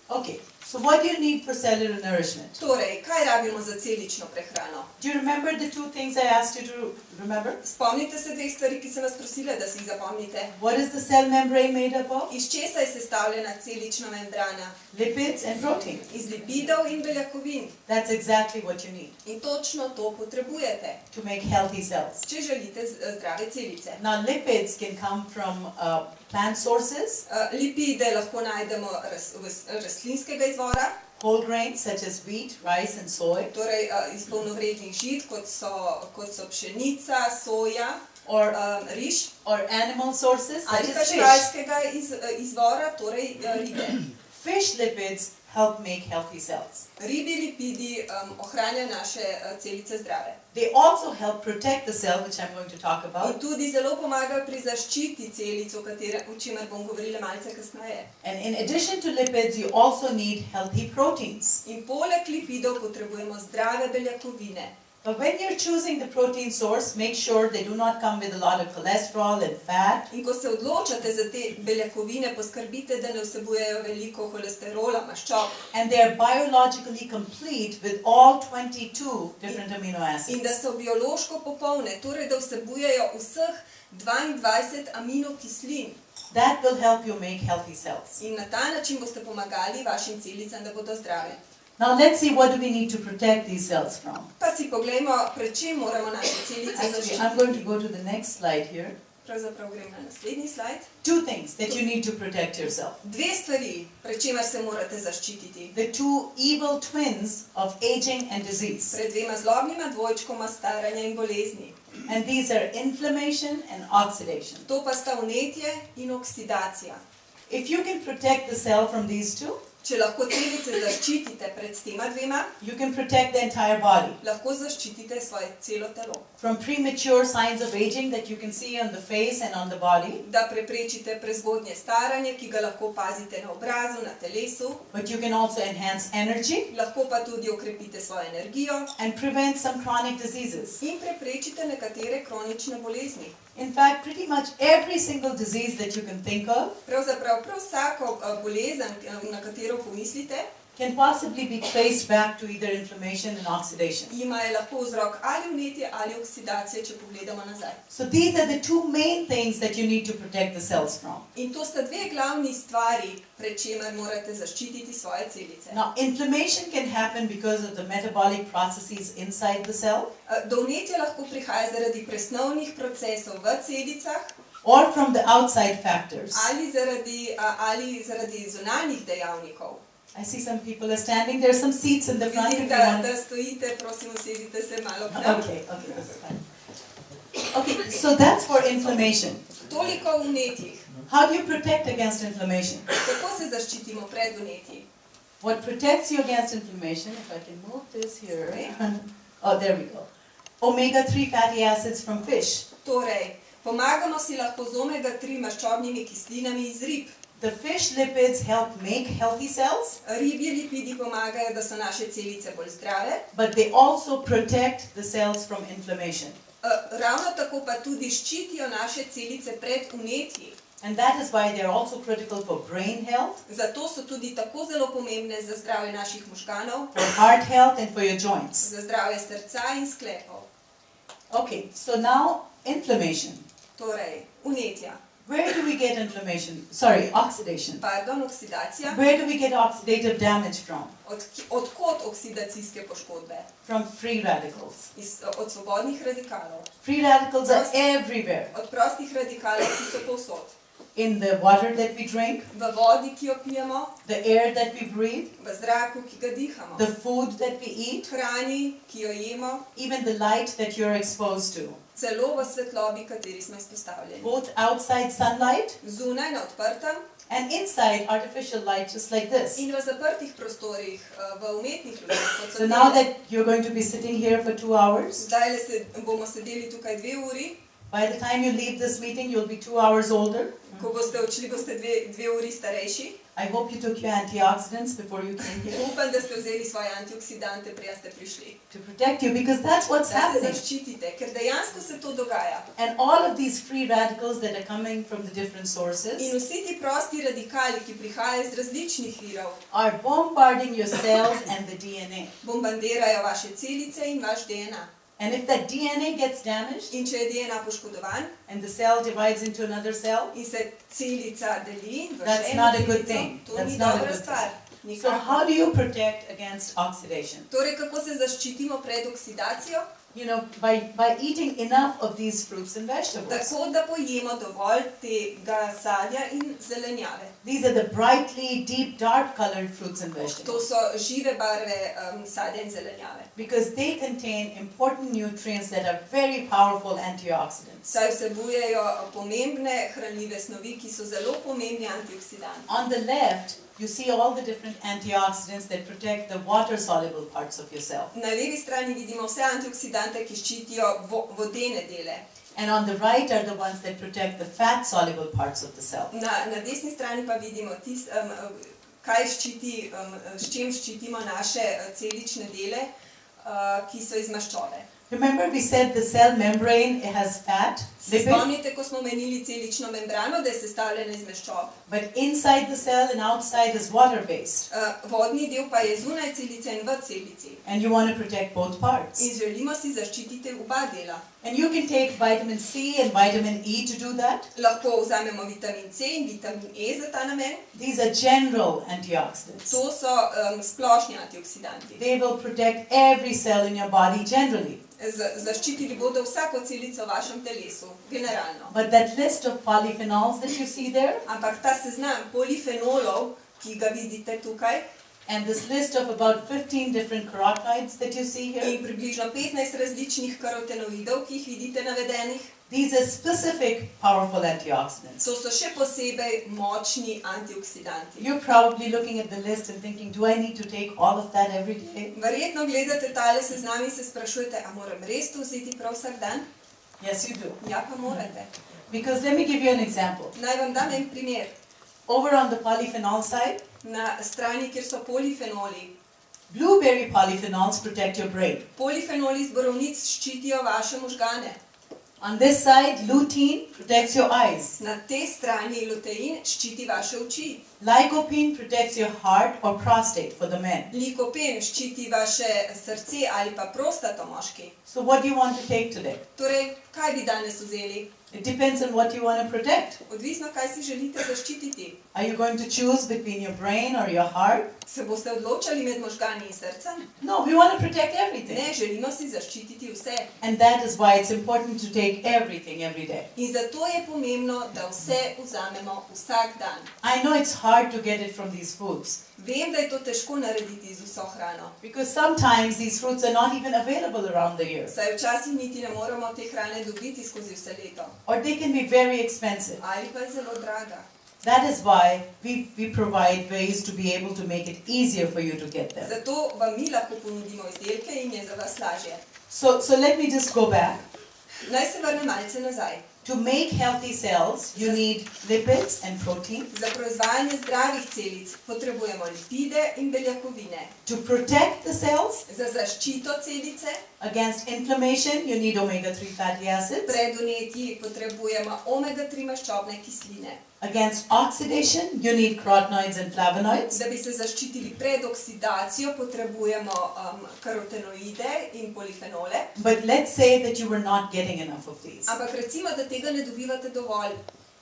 Okay, so what do you need for cellular nourishment? Torej, kaj rabimo za celično prehrano? Do you remember the 2 things I asked you to remember? Spomnite se dveh stvari, ki sem vas prosila, da si jih zapomnite. What is the cell membrane made up of? Iz česa je sestavljena celična membrana? Lipids and protein. Iz lipidov in beljakovin. That's exactly what you need In točno to potrebujete, to make healthy cells. če želite zdrave celice. Now, lipids can come from plant sources, Lipide lahko najdemo rastlinskega izvora, whole grains such as wheat, rice and soy, torej iz polnovrednih žit, kot so pšenica, soja, or riž, animal sources such ali pa as fish. živalskega izvora, torej ribe. Fish lipids help make healthy cells. Ribi lipidi ohranjajo naše celice zdrave. They also help protect the cell, which I'm going to talk In about. tudi zelo pomagajo pri zaščiti celic, o čemer bom govorila malce kasneje. And in addition to lipids, you also need healthy proteins. In poleg lipidov potrebujemo zdrave beljakovine. But when you're choosing the protein source, make sure they do not come with a lot of cholesterol and fat. In ko se odločate za te beljakovine, poskrbite, da ne vsebujejo veliko holesterola, maščob And they are biologically complete with all 22 different amino in da acids. so biološko popolne, torej da vsebujejo vseh 22 aminokislin. That will help you make healthy cells. In na ta način boste pomagali vašim celicam, da bodo zdrave. Now let's see what do we need to protect these cells from. Pa si poglejmo, pred čim moramo naše celice Actually, zaščititi. I'm going to go to the next slide here. Pravzaprav grem na naslednji slajd. Two things that you need to protect yourself. Dve stvari, pred čemer se morate zaščititi. The two evil twins of aging and disease. Pred dvema zlobnima dvojčkoma staranja in bolezni. And these are inflammation and oxidation. To pa sta vnetje in oksidacija. If you can protect the cell from these two, Če lahko celice zaščitite pred tema dvema, you can protect the entire body. lahko zaščitite svoje celo telo. From premature signs of aging that you can see on the face and on the body, Da preprečite prezgodnje staranje, ki ga lahko pazite na obrazu, na telesu, but you can also enhance energy lahko pa tudi okrepite svojo energijo and prevent some chronic diseases. in preprečite nekatere kronične bolezni. In fact, pretty much every single disease that you can think of Pravzaprav prav vsako bolezen, na katero pomislite, can possibly be traced back to either inflammation and oxidation. ima je lahko vzrok ali vnetje ali oksidacije, če pogledamo nazaj. So these are the two main things that you need to protect the cells from. In to sta dve glavni stvari, pred čemer morate zaščititi svoje celice. Now, inflammation can happen because of the metabolic processes inside the cell Do vnetja lahko prihaja zaradi presnovnih procesov v celicah or from the outside factors. ali zaradi zunanjih dejavnikov. I see some people are standing. There are some seats in the front if Vidim, you want. da stojite, prosim, usedite se malo k nam. Okay, that's fine. Okay, so that's for inflammation. Toliko o vnetjih. How do you protect against inflammation? Kako se zaščitimo pred vnetji? What protects you against inflammation, if I can move this here. Oh, there we go. Omega-3 fatty acids from fish. Torej, pomagamo si lahko z omega-3 maščobnimi kislinami iz rib. The fish lipids help make healthy cells, Ribji lipidi pomagajo, da so naše celice bolj zdrave, but they also protect the cells from inflammation. ravno tako pa tudi ščitijo naše celice pred vnetji. And that is why they're also critical for brain health, Zato so tudi tako zelo pomembne za zdravje naših možganov, for heart health, and for your joints. za zdravje srca in sklepov. Okay, so now inflammation. Torej, vnetja, Where do we get inflammation? Sorry, oxidation. oksidacija. Where do we get oxidative damage from? Odkot oksidacijske poškodbe? From free radicals. Od svobodnih radikalov. Free radicals are everywhere. Od prostih radikalov, ki so povsod. In the water that we drink, V vodi, ki jo pijemo, the air that we breathe, v zraku, ki ga dihamo, the food that we eat, hrani, ki jo jemo, even the light that you're exposed to. celo v svetlobi, kateri smo izpostavljeni. Both outside sunlight Zunaj na odprtem and inside artificial light, just like this. in v zaprtih prostorih, v umetnih lučeh, kot so So now tele. that you're going to be sitting here for 2 hours, Zdaj bomo sedeli tukaj 2 uri, by the time you leave this meeting, you'll be 2 hours older. ko boste odšli, boste 2 uri starejši. I hope you took your antioxidants before you came here Upam, da ste vzeli svoje antioksidante, preden ste prišli. to protect you, because that's what's Da se happening. zaščitite, ker dejansko se to dogaja. And all of these free radicals that are coming from the different In sources vsi ti prosti radikali, ki prihajajo iz različnih virov, are bombarding your cells and the DNA. bombardirajo vaše celice in vaš DNA. And if that DNA gets damaged In če je DNA poškodovan and the cell divides into another cell, in se celica deli v That's še not eno a good celico, thing. to That's ni not a dobra good stvar. so Nikakor. how do you protect against oxidation? Torej, kako se zaščitimo pred oksidacijo? You know, by eating enough of these fruits and vegetables. Tako, da pojemo dovolj tega sadja in zelenjave. These are the brightly, deep, dark colored fruits and To vegetables so žive barve sadja in zelenjave. because they contain important nutrients that are very powerful antioxidants. Saj vsebujejo pomembne hranljive snovi, ki so zelo pomembni antioksidanti. On the left, you see all the different antioxidants that protect the water-soluble parts of your cell. Na levi strani vidimo vse antioksidante, ki ščitijo vodene dele. And on the right are the ones that protect the fat-soluble parts of the cell. Na desni strani pa vidimo, kaj s čim ščitimo naše celične dele, ki so iz maščobe. Remember we said the cell membrane, it has fat, Se lipid, spomnite, ko smo menili celično membrano, da je sestavljena iz maščob. but inside the cell and outside is water-based. Vodni del pa je zunaj celice in v celici. And you want to protect both parts. In želimo si zaščititi oba dela. And you can take vitamin C and vitamin E to do that. Lahko vzamemo vitamin C in vitamin E za ta namen. These are general antioxidants. To so splošni antioksidanti. They will protect every cell in your body generally. Zaščitili bodo vsako celico v vašem telesu, generalno. But that list of polyphenols that you see there, Ampak ta seznam polifenolov, ki ga vidite tukaj, and this list of about 15 different carotenoids that you see here, in približno 15 različnih karotenoidov, ki jih vidite navedenih, these are specific powerful antioxidants. to so še posebej močni antioksidanti. You're probably looking at the list and thinking, do I need to take all of that every day? Verjetno gledate tale seznam in se sprašujete, a moram res to vzeti prav vsak dan? Yes, you do. Ja, pa morate. Because let me give you an example. Naj vam dam en primer. Over on the polyphenol side, Na strani, kjer so polifenoli. blueberry polyphenols protect your brain. Polifenoli iz borovnic ščitijo vaše možgane. On this side, lutein protects your eyes. Na tej strani lutein ščiti vaše oči. Lycopene protects your heart or prostate for the men. Likopen ščiti vaše srce ali pa prostato moški. So what do you want to take today? Torej, kaj bi danes vzeli? It depends on what you want to protect. Odvisno, kaj si želite zaščititi. Are you going to choose between your brain or your heart? Se boste odločali med možgani in srcem? No, we want to protect everything. Ne, želimo si zaščititi vse. And that is why it's important to take everything every day. In zato je pomembno, da vse vzamemo vsak dan. I know it's hard to get it from these foods Vem, da je to težko narediti z vso hrano. because sometimes these fruits are not even available around the year, Saj včasih niti ne moremo te hrane dobiti skozi vse leto. or they can be very expensive. Ali pa je zelo draga. That is why we provide ways to be able to make it easier for you to get them. Zato vam mi lahko ponudimo izdelke in je za vas lažje. So let me just go back. Naj se vrnem malce nazaj. To make healthy cells, you need lipids and protein. Za proizvajanje zdravih celic potrebujemo lipide in beljakovine. To protect the cells Za zaščito celice against inflammation, you need omega-3 fatty acids. pred vnetji potrebujemo omega-3 maščobne kisline. Against oxidation, you need carotenoids and flavonoids. Da bi se zaščitili pred oksidacijo, potrebujemo karotenoide in polifenole. But let's say that you were not getting enough of these. Ampak recimo, da tega ne dobivate dovolj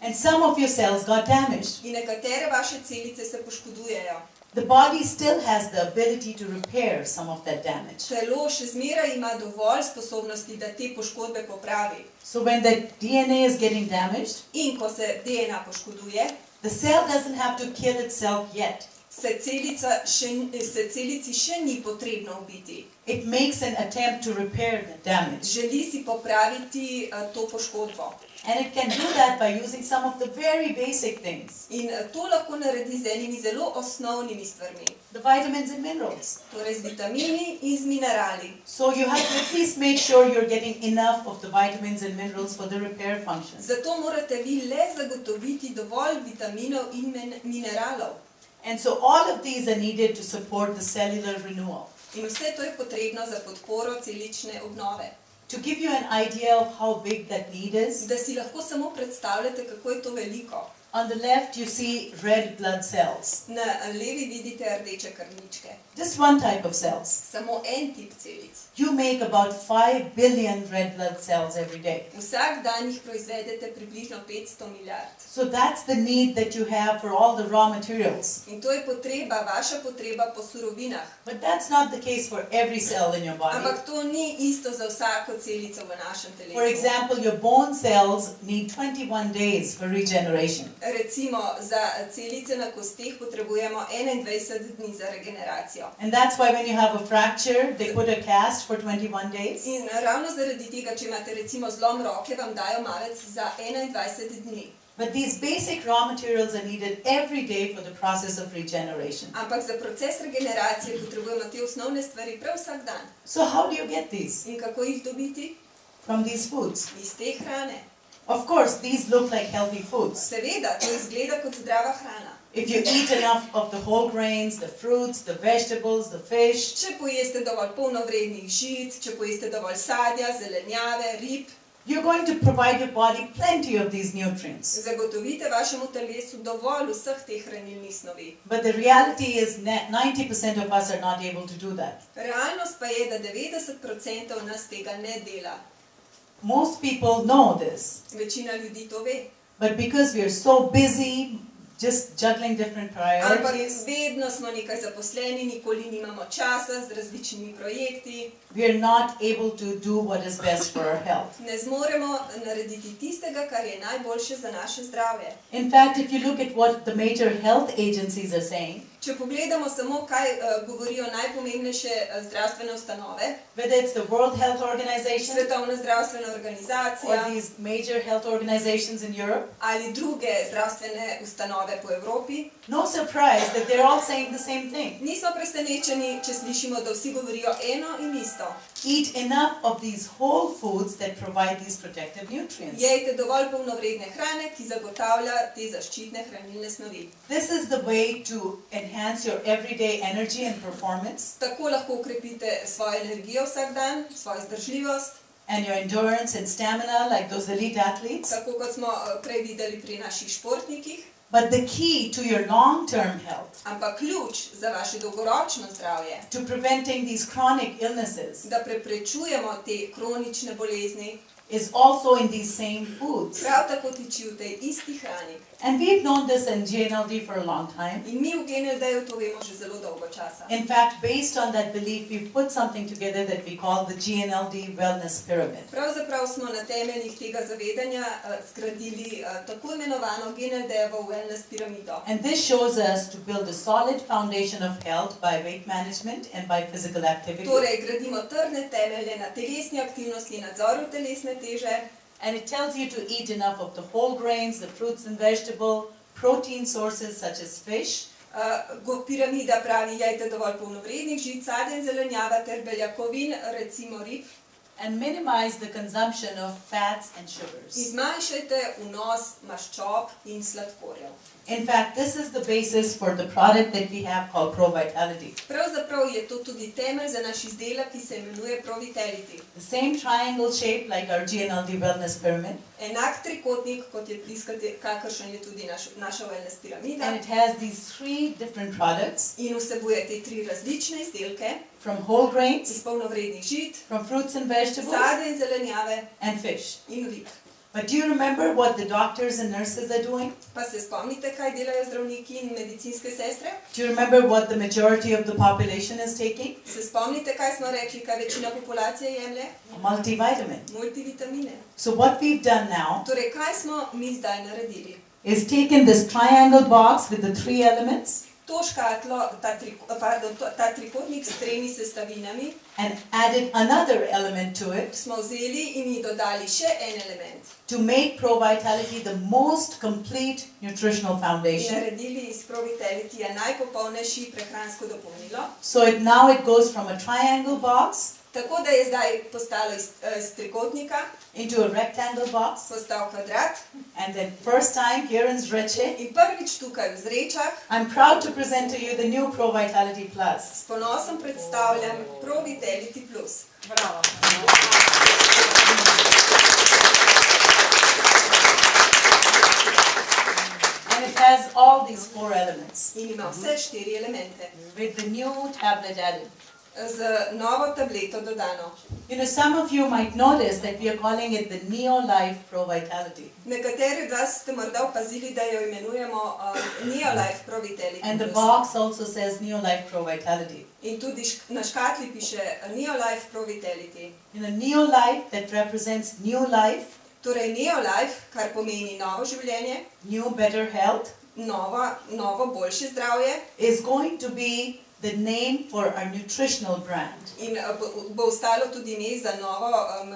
And some of your cells got damaged. in nekatere vaše celice se poškodujejo. The body still has the ability to repair some of that damage. Telo še zmeraj ima dovolj sposobnosti, da te poškodbe popravi. So when the DNA is getting damaged, In ko se DNA poškoduje, the cell doesn't have to kill itself yet. se celici še ni potrebno ubiti. It makes an attempt to repair the damage. Želi si popraviti to poškodbo. And it can do that by using some of the very basic things. In to lahko naredi z enimi zelo osnovnimi stvarmi. The vitamins and minerals. Torej z vitamini in z minerali. So you have to at least make sure you're getting enough of the vitamins and minerals for the repair function. Zato morate vi le zagotoviti dovolj vitaminov in mineralov. And so all of these are needed to support the cellular renewal. In vse to je potrebno za podporo celične obnove. To give you an idea of how big that need is, Da si lahko samo predstavljate, kako je to veliko. on the left you see red blood cells. Na levi vidite rdeče krvničke. Just one type of cells. Samo en tip celic. You make about 5 billion red blood cells every day. Vsak dan jih proizvedete približno 500 milijard. So that's the need that you have for all the raw materials. In to je potreba, vaša potreba po surovinah. But that's not the case for every cell in your body. Ampak to ni isto za vsako celico v našem telesu. For example, your bone cells need 21 days for regeneration. Recimo, za celice na kosteh potrebujemo 21 dni za regeneracijo. And that's why when you have a fracture, they put a cast for 21 days. In ravno zaradi tega, če imate recimo zlom roke, vam dajo malec za 21 dni. But these basic raw materials are needed every day for the process of regeneration. Ampak za proces regeneracije potrebujemo te osnovne stvari prav vsak dan. So how do you get these? In kako jih dobiti? From these foods. Iz te hrane. Of course, these look like healthy foods. Seveda, to izgleda kot zdrava hrana. if you eat enough of the whole grains, the fruits, the vegetables, the fish, Če pojeste dovolj polnovrednih žit, če pojeste dovolj sadja, zelenjave, rib, you're going to provide your body plenty of these nutrients. zagotovite vašemu telesu dovolj vseh teh hranilnih snovi. But the reality is 90% of us are not able to do that. Realnost pa je, da 90% nas tega ne dela. Most people know this, Večina ljudi to ve. but because we are so busy just juggling different Ampak priorities, vedno smo nekaj zaposleni, nikoli nimamo časa z različnimi projekti. we are not able to do what is best for our health. Ne zmoremo narediti tistega, kar je najboljše za naše zdravje. In fact, if you look at what the major health agencies are saying, Če pogledamo samo, kaj govorijo najpomembnejše zdravstvene ustanove, whether it's the World Health Organization Svetovna zdravstvena or organizacija these major health organizations in Europe, ali druge zdravstvene ustanove po Evropi, no surprise that they're all saying the same thing. nismo presenečeni, če slišimo, da vsi govorijo eno in isto. Eat enough of these whole foods that provide these protective nutrients. Jejte dovolj polnovredne hrane, ki zagotavlja te zaščitne hranilne snovi. This is the way to enhance your everyday energy and performance Tako lahko ukrepite svojo energijo vsak dan, svojo zdržljivost, and your endurance and stamina like those elite athletes. tako kot smo prej videli pri naših športnikih. But the key to your long-term health, Ampak ključ za vaše dolgoročno zdravje, to preventing these chronic illnesses, da preprečujemo te kronične bolezni, is also in these same foods. prav tako tiči v tej isti hrani. And we've known this in GNLD for a long time. In mi v GNLD-ju to vemo že zelo dolgo časa. In fact, based on that belief, we've put something together that we call the GNLD Wellness Pyramid. Pravzaprav smo na temeljih tega zavedanja zgradili tako imenovano GNLD-jevo wellness piramido. And this shows us to build a solid foundation of health by weight management and by physical activity. Torej, gradimo trdne temelje na telesni aktivnosti, nadzoru telesne teže. And it tells you to eat enough of the whole grains, the fruits and vegetable, protein sources such as fish, Piramida pravi, jejte dovolj polnovrednih žit, sadja in zelenjava ter beljakovin, recimo rib. and minimize the consumption of fats and In sugars. zmanjšajte vnos maščob in sladkorjev. In fact, this is the basis for the product that we have called Pro Vitality. Pravzaprav je to tudi temelj za naš izdelek, ki se imenuje ProVitality. The same triangle shape like our GNLD Wellness Pyramid, Enak trikotnik, kot je kakršen je tudi naša wellness piramida. and it has these three different products In vsebuje te tri različne izdelke from whole grains, iz polnovrednih žit, from fruits and vegetables, sadja in zelenjave and fish. in rib. But do you remember what the doctors and nurses are doing? Pa se spomnite, kaj delajo zdravniki in medicinske sestre? Do you remember what the majority of the population is taking? Se spomnite, kaj smo rekli, kaj večina populacije jemlje? A multivitamin. Multivitamine. So what we've done now Torej, kaj smo mi zdaj naredili? is taken this triangle box with the three elements To škatlo, ta trikotnik s tremi sestavinami and added another element to it smo vzeli in ji dodali še en element. to make Pro Vitality the most complete nutritional In foundation. naredili iz ProVitalityja najpopolnejši prehransko dopolnilo. So now it goes from a triangle box Tako da je zdaj postalo iz trikotnika, into a rectangle box, postal kvadrat and then first time here in Zreče, in prvič tukaj v Zrečah I'm proud to present to you the new Pro Vitality Plus. s ponosom predstavljam ProVitality Plus. Bravo. And it has all these four elements In ima vse štiri elemente. with the new tablet added. Z novo tableto dodano. You know, some of you might notice that we are calling it the NeoLife Pro Vitality. Nekateri od vas ste morda opazili, da jo imenujemo NeoLife ProVitality And the Plus. box also says NeoLife Pro Vitality. In tudi na škatli piše NeoLife ProVitality. You know, NeoLife that represents new life, Torej NeoLife, kar pomeni novo življenje, new better health, novo boljše zdravje is going to be the name for our nutritional brand. in bo ostalo tudi ime za novo,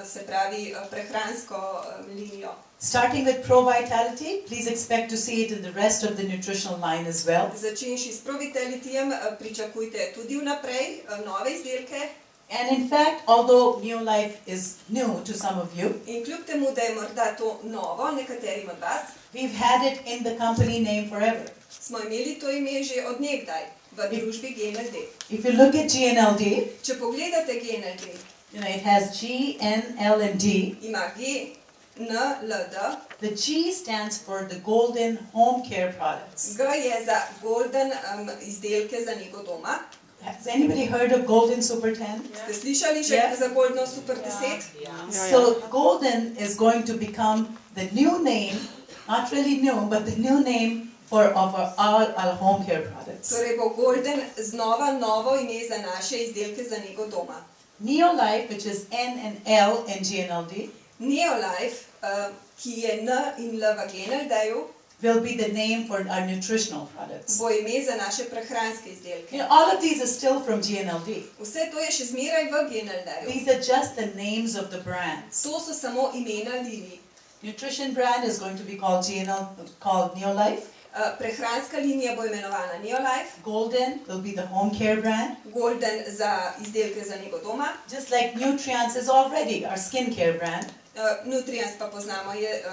se pravi, prehransko linijo. Starting with Pro Vitality, please expect to see it in the rest of the nutritional line as well. Začenši s ProVitalityjem pričakujte tudi vnaprej nove izdelke. And in fact, although Neolife is new to some of you, In kljub temu, da je morda to novo nekaterim od vas, we've had it in the company name forever. smo imeli to ime že od nekdaj v družbi GNLD. If you look at GNLD, Če pogledate GNLD, it has G, N, L, and D. ima G, N, L, D. The G stands for the Golden Home Care Products. G je za Golden izdelke za nego doma. Has anybody heard of Golden Super 10? Ste slišali že Yeah. za Goldno Super 10? So Golden is going to become the new name, not really new, but the new name for our home care products. Torej bo Golden znova novo ime za naše izdelke za nego doma. Neolife, which is N and L in GNLD, Neolife, ki je N in L v GNLD-ju, will be the name for our nutritional products. bo ime za naše prehranske izdelke. All of these are still from GNLD. Vse to je še zmeraj v GNLD-ju. These are just the names of the brands. To so samo imena linij. Nutrition brand is going to be called called Neolife. Prehranska linija bo imenovana Neolife, Golden will be the home care brand. Golden za izdelke za nego doma, Just like Nutrients is already our skincare brand. Nutrients pa poznamo, je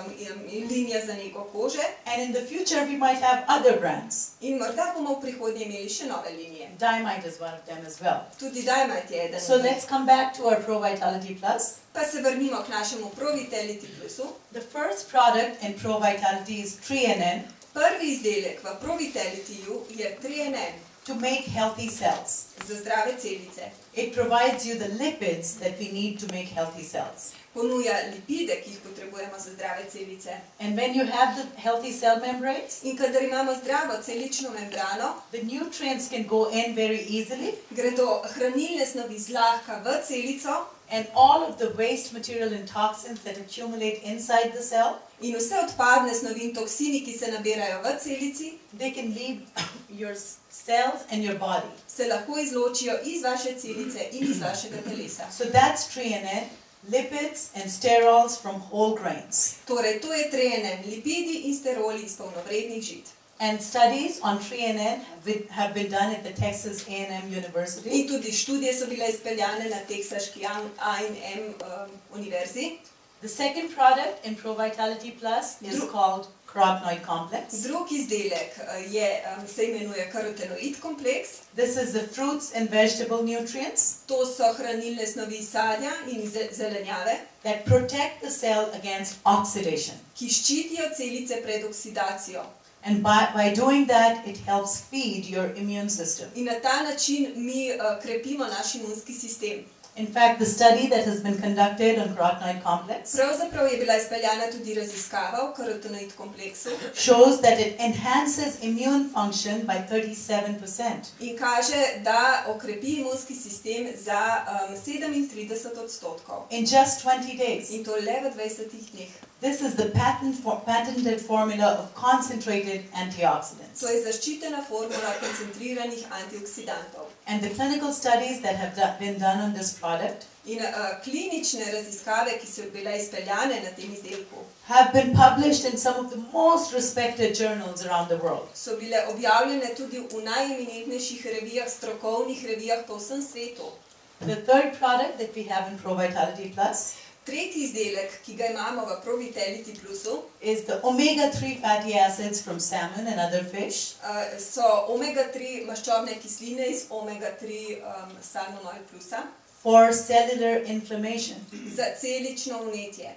linija za nego kože And in the future we might have other brands. in morda bomo v prihodnje imeli še nove linije. Diamite is one of them as well. Tudi Diamite je eden. So od njih. let's come back to our Pro Vitality Plus. Pa se vrnimo k našemu Pro Vitality Plusu. The first product in Pro Vitality is 3NN Prvi izdelek v Pro Vitalityju je 3NN to make healthy cells. za zdrave celice. It provides you the lipids that we need to make healthy cells. Ponuja lipide, ki jih potrebujemo za zdrave celice. And when you have the healthy cell membranes, In kadar imamo zdravo celično membrano, the nutrients can go in very easily, gredo hranilne snovi zlahka v celico and all of the waste material and toxins that accumulate inside the cell, in vse odpadne snovi in toksini, ki se nabirajo v celici, they can leave your cells and your body. se lahko izločijo iz vaše celice in iz vašega telesa. So that's 3NN, lipids and sterols from whole grains. Torej, to je 3NN, lipidi in steroli iz polnovrednih žit. And studies on 3NN have been done at the Texas A&M University. In tudi študije so bile izpeljane na teksaški A&M univerzi. The second product in Pro Vitality Plus is called carotenoid complex. Drug izdelek se imenuje karotenoid kompleks. This is the fruits and vegetable nutrients To so hranilne snovi iz sadja in iz zelenjave, that protect the cell against oxidation. ki ščitijo celice pred oksidacijo. And by doing that, it helps feed your immune system. In na ta način mi krepimo naš imunski sistem. In fact, the study that has been conducted on carotenoid complex Pravzaprav je bila izpeljana tudi raziskava v karotenoid kompleksu shows that it enhances immune function by 37%. in kaže, da okrepi imunski sistem za 37%. In just 20 days. In to le v 20 dneh. This is the patented formula of concentrated antioxidants. To je zaščitena formula koncentriranih antioksidantov. And the clinical studies that have been done on this product In klinične raziskave, ki so bile izpeljane na tem izdelku, have been published in some of the most respected journals around the world. so bile objavljene tudi v najeminentnejših revijah, strokovnih revijah po vsem svetu. The third product that we have in Pro Vitality Plus Tretji izdelek, ki ga imamo v Pro Vitality Plusu, is the omega-3 fatty acids from salmon and other fish so omega-3 maščobne kisline iz omega-3 salmon oil plusa for cellular inflammation. za celično vnetje.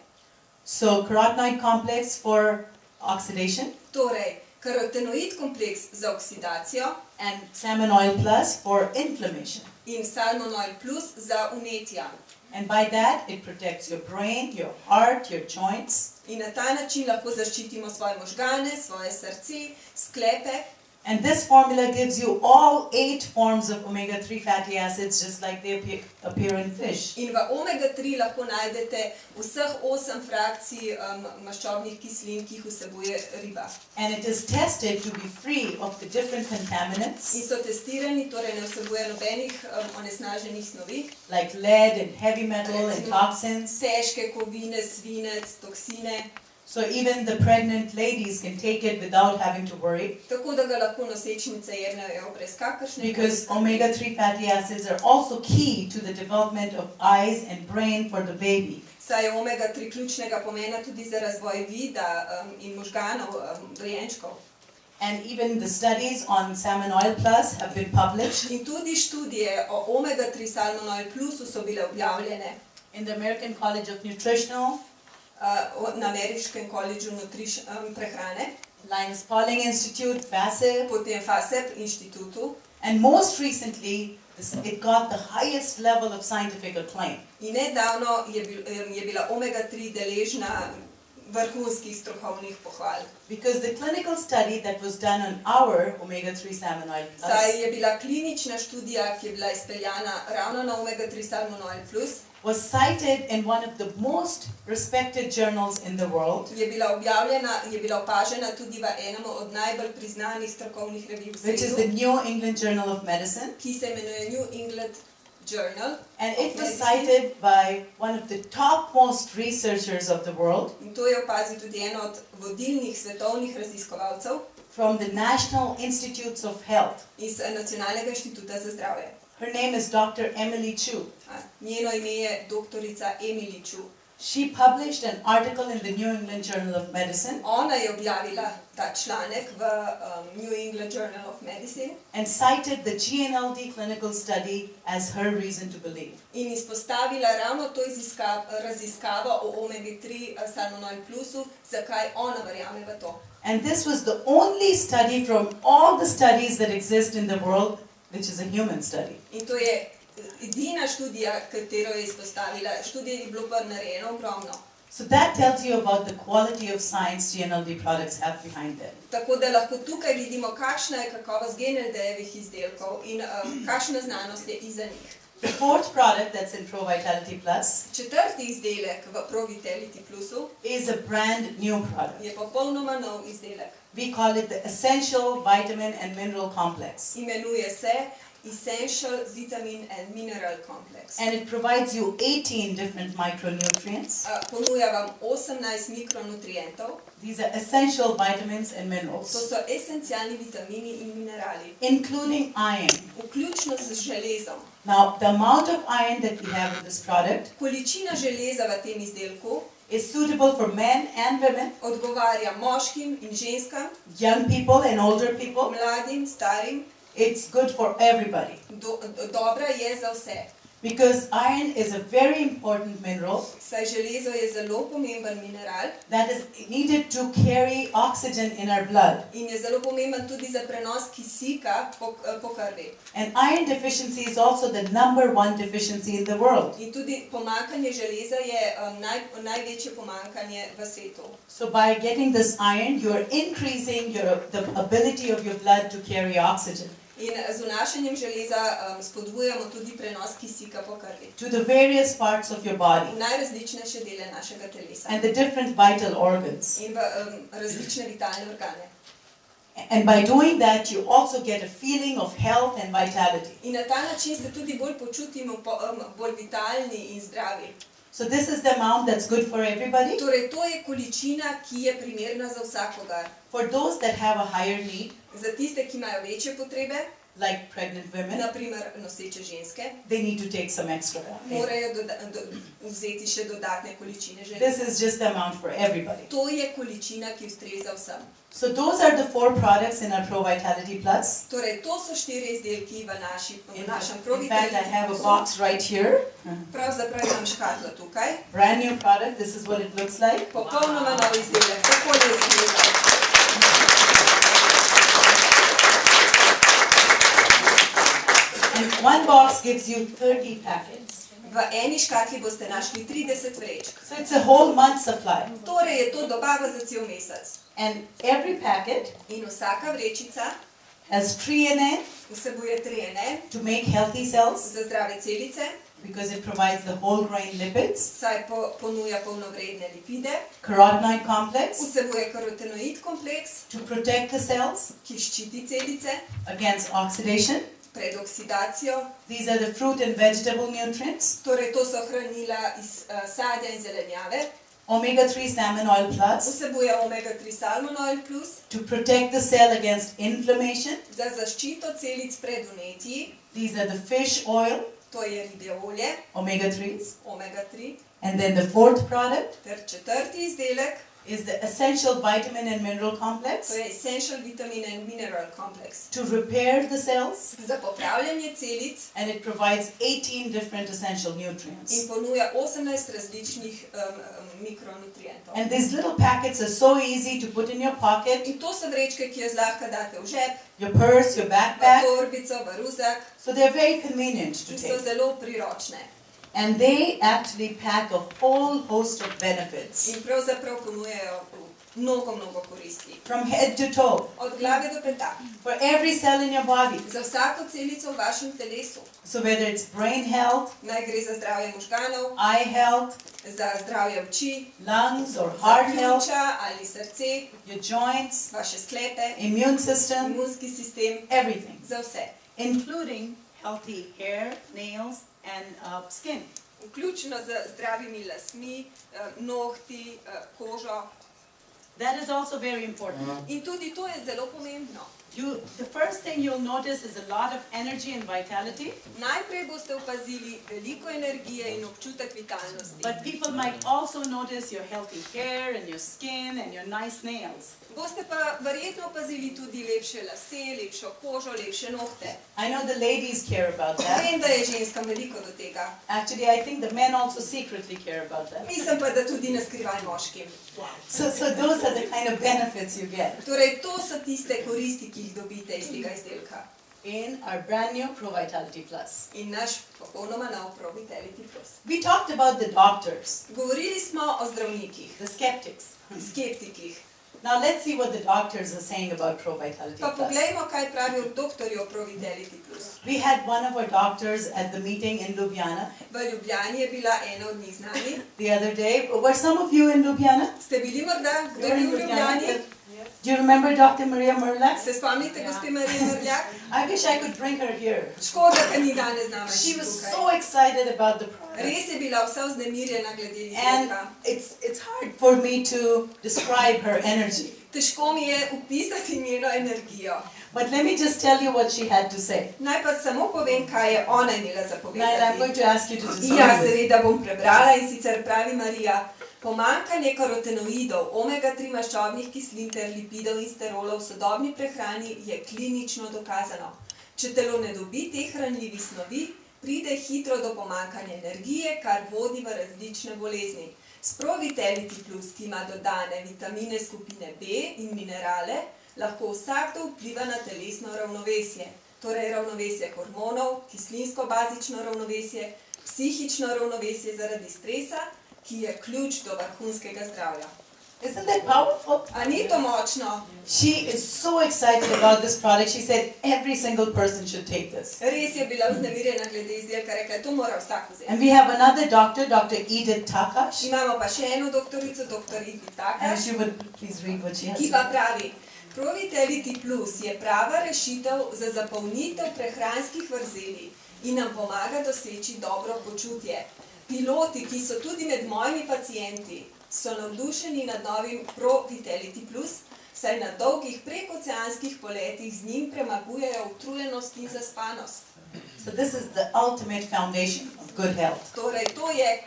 So carotenoid complex for oxidation Torej, karotenoid kompleks za oksidacijo and salmon oil plus for inflammation. in salmon oil plus za vnetja. And by that, it protects your brain, your heart, your joints. In na ta način lahko zaščitimo svoje možgane, svoje srce, sklepe. And this formula gives you all 8 forms of omega-3 fatty acids, just like they appear in fish. In v omega-3 lahko najdete vseh 8 frakcij maščobnih kislin, ki jih vsebuje riba. And it is tested to be free of the different contaminants, In so testirani, torej ne vsebuje nobenih onesnaženih snovi, like lead and heavy metal and toxins. težke kovine, svinec, toksine. So even the pregnant ladies can take it without having to worry, tako da ga lahko nosečnice jemljajo brez kakršne because omega-3 fatty acids are also key to the development of eyes and brain for the baby. Saj je omega 3 ključnega pomena tudi za razvoj vida in možganov dojenčkov. And even the studies on salmon oil plus have been published In tudi študije o omega 3 salmon oil plusu so bile objavljene in the American College of Nutritional, na ameriškem koledžu prehrane, Linus Pauling Institute, FASEB, potem FASEB inštitutu. and most recently it got the highest level of scientific acclaim. In nedavno je bila omega 3 deležna vrhunskih strokovnih pohval. Because the clinical study that was done on our omega-3 salmon oil Saj plus je bila klinična študija, ki je bila izpeljana ravno na omega 3 salmon oil plus, was cited in one of the most respected journals in the world, je bila objavljena, je bila opažena tudi v enem od najbolj priznanih strokovnih revij v which is svetu, the New England Journal of Medicine. ki se imenuje New England Journal. And of it was Medicine. cited by one of the topmost researchers of the world In to je opazil tudi en od vodilnih svetovnih raziskovalcev from the National Institutes of Health. iz Nacionalnega inštituta za zdravje. Her name is Dr. Emily Chu. Njeno ime je doktorica Emily Chu. She published an article in the New England Journal of Medicine Ona je objavila ta članek v New England Journal of Medicine and cited the GNLD clinical study as her reason to believe. in izpostavila ravno to raziskavo o omega 3 salmon oil plusu, zakaj ona verjame v to. And this was the only study from all the studies that exist in the world, which is a human study. In to je edina študija, katero je izpostavila. Študij je bilo pa narejeno ogromno. So that tells you about the quality of science GNLD products have behind them. Tako da lahko tukaj vidimo, kakšna je kakovost GNLD-jevih izdelkov in kakšna znanost je iza njih. The fourth product that's in Pro Vitality Plus Četrti izdelek v Pro Vitality Plusu is a brand new product. je popolnoma nov izdelek. We call it the Essential Vitamin and Mineral Complex. Imenuje se Essential Vitamin and Mineral Complex. And it provides you 18 different micronutrients. Ponuja vam 18 mikronutrientov. These are essential vitamins and To minerals, so esencialni vitamini in minerali, including iron. vključno z železom. Now, the amount of iron that we have with this product Količina železa v tem izdelku is suitable for men and women, odgovarja moškim in ženskam, young people and older people. mladim, starim. It's good for everybody. Dobra je za vse. Because iron is a very important mineral Saj železo je zelo pomemben mineral that is needed to carry oxygen in our blood. in je zelo pomemben tudi za prenos kisika po krvi. And iron deficiency is also the #1 deficiency in the world. In tudi pomanjkanje železa je največje pomanjkanje v svetu. So by getting this iron, you are increasing the ability of your blood to carry oxygen In z vnašanjem železa spodbujamo tudi prenos kisika po krvi to the various parts of your body v najrazličnejše dele našega telesa and the different vital organs. in v različne vitalne organe. And by doing that, you also get a feeling of health and vitality. In na ta način se tudi bolj počutimo bolj vitalni in zdravi. So this is the amount that's good for everybody. Torej, to je količina, ki je primerna za vsakogar. For those that have a higher need, Za tiste, ki imajo večje potrebe, like pregnant women, naprimer noseče ženske, they need to take some extra. morajo vzeti še dodatne količine This železa. is just the amount for everybody. To je količina, ki ustreza vsem. So those are the 4 products in our Pro Vitality Plus. Torej, to so 4 izdelki v In našem fact, I Provitality have a Plusu. box right here. Pravzaprav imam škatlo tukaj. Brand new product. This is what it looks like. Popolnoma nov izdelek. Takole izgleda. And one box gives you 30 packets. V eni škatli boste našli 30 vrečk. So it's a whole month supply. Torej je to dobava za cel mesec. And every packet In vsaka vrečica has 3 in it vsebuje 3 to make healthy cells za zdrave celice, because it provides the whole grain lipids, saj ponuja polnovredne lipide, carotenoid complex vsebuje karotenoid kompleks, to protect the cells ki ščiti celice against oxidation. pred oksidacijo. These are the fruit and vegetable nutrients. Torej, to so hranila iz sadja in zelenjave. Omega-3 salmon oil plus vsebuje omega-3 salmon oil plus to protect the cell against inflammation. za zaščito celic pred vnetji, These are the fish oil, to je ribje olje, omega-3s. omega-3, And then the fourth product ter četrti izdelek, is the essential vitamin and mineral to complex je Essential Vitamin and Mineral Complex, to repair the cells, za popravljanje celic and it provides 18 different essential in nutrients. ponuja 18 različnih mikronutrientov. And these little packets are so easy to put in your pocket, In to so vrečke, ki jo zlahka date v žep, your purse, your v backpack, torbico, v ruzak so they're very convenient to in so take. zelo priročne. And they actually pack a whole host of benefits, In pravzaprav ponujajo mnogo koristi. from head to toe, Od glave do peta. for every cell in your body. Za vsako celico v vašem telesu. So whether it's brain health, Naj gre za zdravje možganov, eye health, za zdravje oči, lungs or za heart health, pljuča ali srce, your joints, vaše sklepe, immune system, imunski sistem, everything, za vse. including healthy hair, nails, and skin. Vključno z zdravimi lasmi, nohti, kožo. That is also very important. In tudi to je zelo pomembno. The first thing you'll notice is a lot of energy and vitality, Najprej boste opazili veliko energije in občutek vitalnosti. but people might also notice your healthy hair and your skin and your nice nails. Boste pa verjetno opazili tudi lepše lase, lepšo kožo, lepše nohte. I know the ladies care about that. Vem, da je ženskam veliko do tega. Actually, I think the men also secretly care about that. Mislim pa, da tudi na skrivaj moškim. So those are the kind of benefits you get Torej, to so tiste koristi, ki jih dobite iz tega izdelka. in our brand new Pro Vitality Plus. In naš popolnoma nov Pro Vitality Plus. We talked about the doctors, Govorili smo o zdravnikih, the skeptics. skeptikih. Now let's see what the doctors are saying about Pro Vitality Pa Plus. poglejmo, kaj pravijo doktorji o Pro Vitality Plus. We had one of our doctors at the meeting in Ljubljana V Ljubljani je bila ena od njih z nami. the other day. Were some of you in Ljubljana? Ste bili morda, kdo You je were in bil v Ljubljani? Do you remember Dr. Maria Merlak? Se spomnite gospe Marije Mrljak? I wish I could bring her here. Škoda, da ni danes z nami She was tukaj. so excited about the product. Res je bila vsa vznemirjena glede And izdelka. it's hard for me to describe her energy. Težko mi je opisati njeno energijo. But let me just tell you what she had to say. Naj pa samo povem, kaj je ona imela za Now I'm going povedati. to ask you to just Ja, listen. seveda bom prebrala in sicer pravi Marija. Pomanjkanje karotenoidov, omega-3 maščobnih kislin ter lipidov in sterolov v sodobni prehrani je klinično dokazano. Če telo ne dobi teh hranljivih snovi, pride hitro do pomanjkanja energije, kar vodi v različne bolezni. S Pro Vitality Plus, ki ima dodane vitamine skupine B in minerale, lahko vsakdo vpliva na telesno ravnovesje, torej ravnovesje hormonov, kislinsko-bazično ravnovesje, psihično ravnovesje zaradi stresa, ki je ključ do vrhunskega zdravja. Isn't that powerful? A ni to močno? She is so excited about this product. She said every single person should take this. Res je bila vznemirjena glede izdelka, rekla, to mora vsak vzeti. And we have another doctor, Dr. Edith Takash. Imamo pa še eno doktorico, dr. Edith And Takaš, she would please read what she has ki to pa say. pravi, Pro Vitality Plus je prava rešitev za zapolnitev prehranskih vrzeli in nam pomaga doseči dobro počutje. Piloti, ki so tudi med mojimi pacienti, so navdušeni nad novim Pro Vitality Plus, saj na dolgih prekoceanskih poletih z njim premagujejo utrujenost in zaspanost. So this is the ultimate foundation of good health. Torej, to je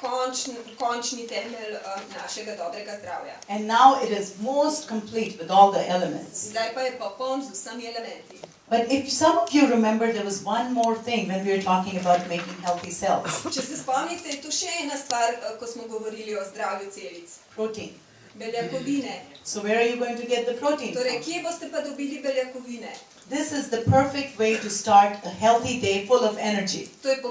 končni temelj našega dobrega zdravja. And now it is most complete with all the elements. Zdaj pa je popoln z vsemi elementi. But if some of you remember, there was one more thing when we were talking about making healthy cells. Če se spomnite, je tu še ena stvar, ko smo govorili o zdravju celic. Protein. Beljakovine. So where are you going to get the protein Torej, from? kje boste pa dobili beljakovine? This is the perfect way to start a healthy day full of energy. To je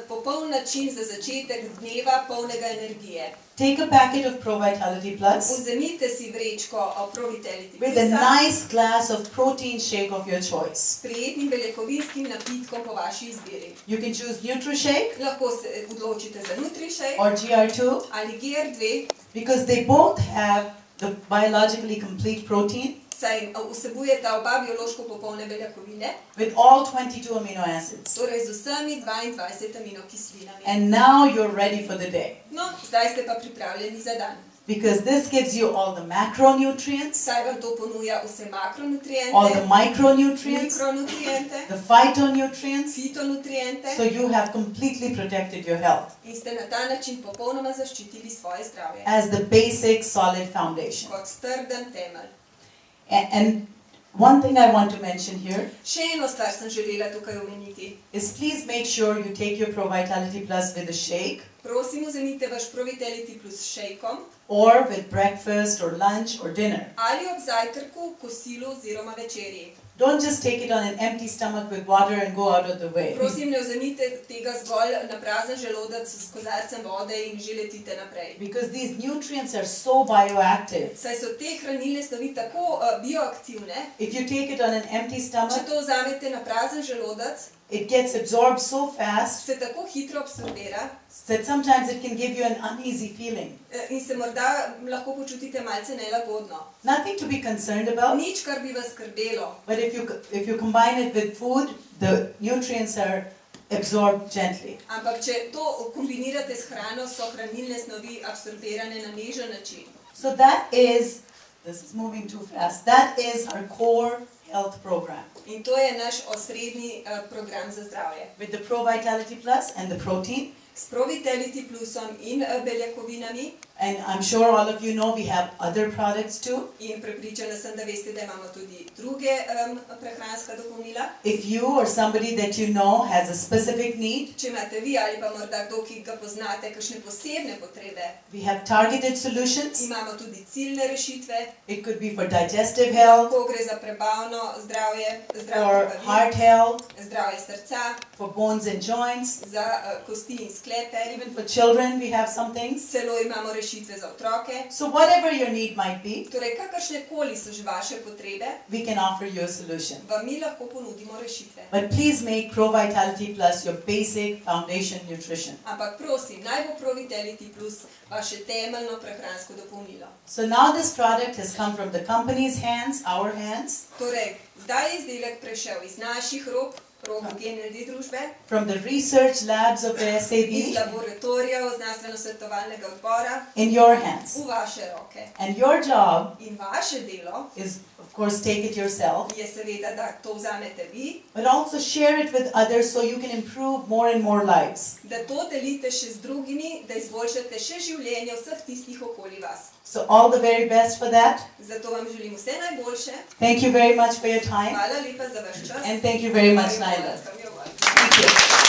popoln način za začetek dneva polnega energije. Take a packet of Pro Vitality Plus Vzemite si vrečko Pro Vitality with a Plusa nice glass of protein shake of your choice. s prijetnim beljakovinskim napitkom po vaši izbiri. You can choose NutriShake Lahko se odločite za NutriShake or GR2 ali GR2, because they both have the biologically complete protein saj vsebujeta oba biološko popolne beljakovine, with all 22 amino acids. torej z vsemi 22 aminokislinami. And now you're ready for the day. No, zdaj ste pa pripravljeni za dan. Because this gives you all the macronutrients, Saj vam to ponuja vse makronutriente, all the micronutrients, mikronutriente, the phytonutrients, fitonutriente so you have completely protected your health in ste na ta način popolnoma zaščitili svoje zdravje as the basic solid foundation. kot trden temelj. And one thing I want to mention here Še eno stvar sem želela tukaj omeniti. is please make sure you take your Pro Vitality Plus with a shake Prosim, vzemite vaš Pro Vitality Plus s šejkom or with breakfast or lunch or dinner. ali ob zajtrku, kosilu oziroma večerji. Don't just take it on an empty stomach with water and go out of the way. Prosim, ne vzemite tega zgolj na prazen želodec s kozarcem vode in že letite naprej. Because these nutrients are so bioactive. Saj so te hranilne snovi tako bioaktivne, If you take it on an empty če stomach, to vzamete na prazen želodec, it gets absorbed so fast se tako hitro absorbira that sometimes it can give you an uneasy feeling. in se morda lahko počutite malce nelagodno. Nothing to be concerned about, Nič, kar bi vas skrbelo. but if you combine it with food, the nutrients are absorbed gently. Ampak če to kombinirate s hrano, so hranilne snovi absorbirane na nežen način. So this is moving too fast, that is our core health program In to je naš osrednji program za zdravje. with the Pro Vitality Plus and the protein. S Pro Vitality Plusom in beljakovinami And I'm sure all of you know we have other products too. in prepričana sem, da veste, da imamo tudi druge prehranska dopolnila. If you or somebody that you know has a specific need, Če imate vi ali pa morda kdo, ki ga poznate, kakšne posebne potrebe, we have targeted solutions. imamo tudi ciljne rešitve, It could be for digestive health, ko gre za prebavno zdravje, for zdravje heart health, zdravje srca, for bones and joints, za kosti in sklepe, even for children we have some things. celo imamo rešitve za otroke. So whatever your need might be, Torej, kakršne koli so že vaše potrebe, we can offer you a solution. vam mi lahko ponudimo rešitve. But please make Pro Vitality Plus your basic foundation nutrition. Ampak prosim, naj bo Pro Vitality Plus vaše temeljno prehransko dopolnilo. So now this product has come from the company's hands, our hands, Torej, zdaj je izdelek prešel iz naših rok Genedi družbe, from the research labs of the iz SAB, laboratorijev znanstveno-svetovalnega odbora in your hands. v vaše roke. And your job In vaše delo is, of course, take it yourself, je seveda, da to vzamete vi, but also share it with others so you can improve more and more lives. da to delite še z drugimi, da izboljšate še življenje vseh tistih okoli vas. So all the very best for that. Zato vam želim vse najboljše. Thank you very much for your time. Hvala lepa za vaš čas. And thank you very much, Naila. You're welcome. Thank you.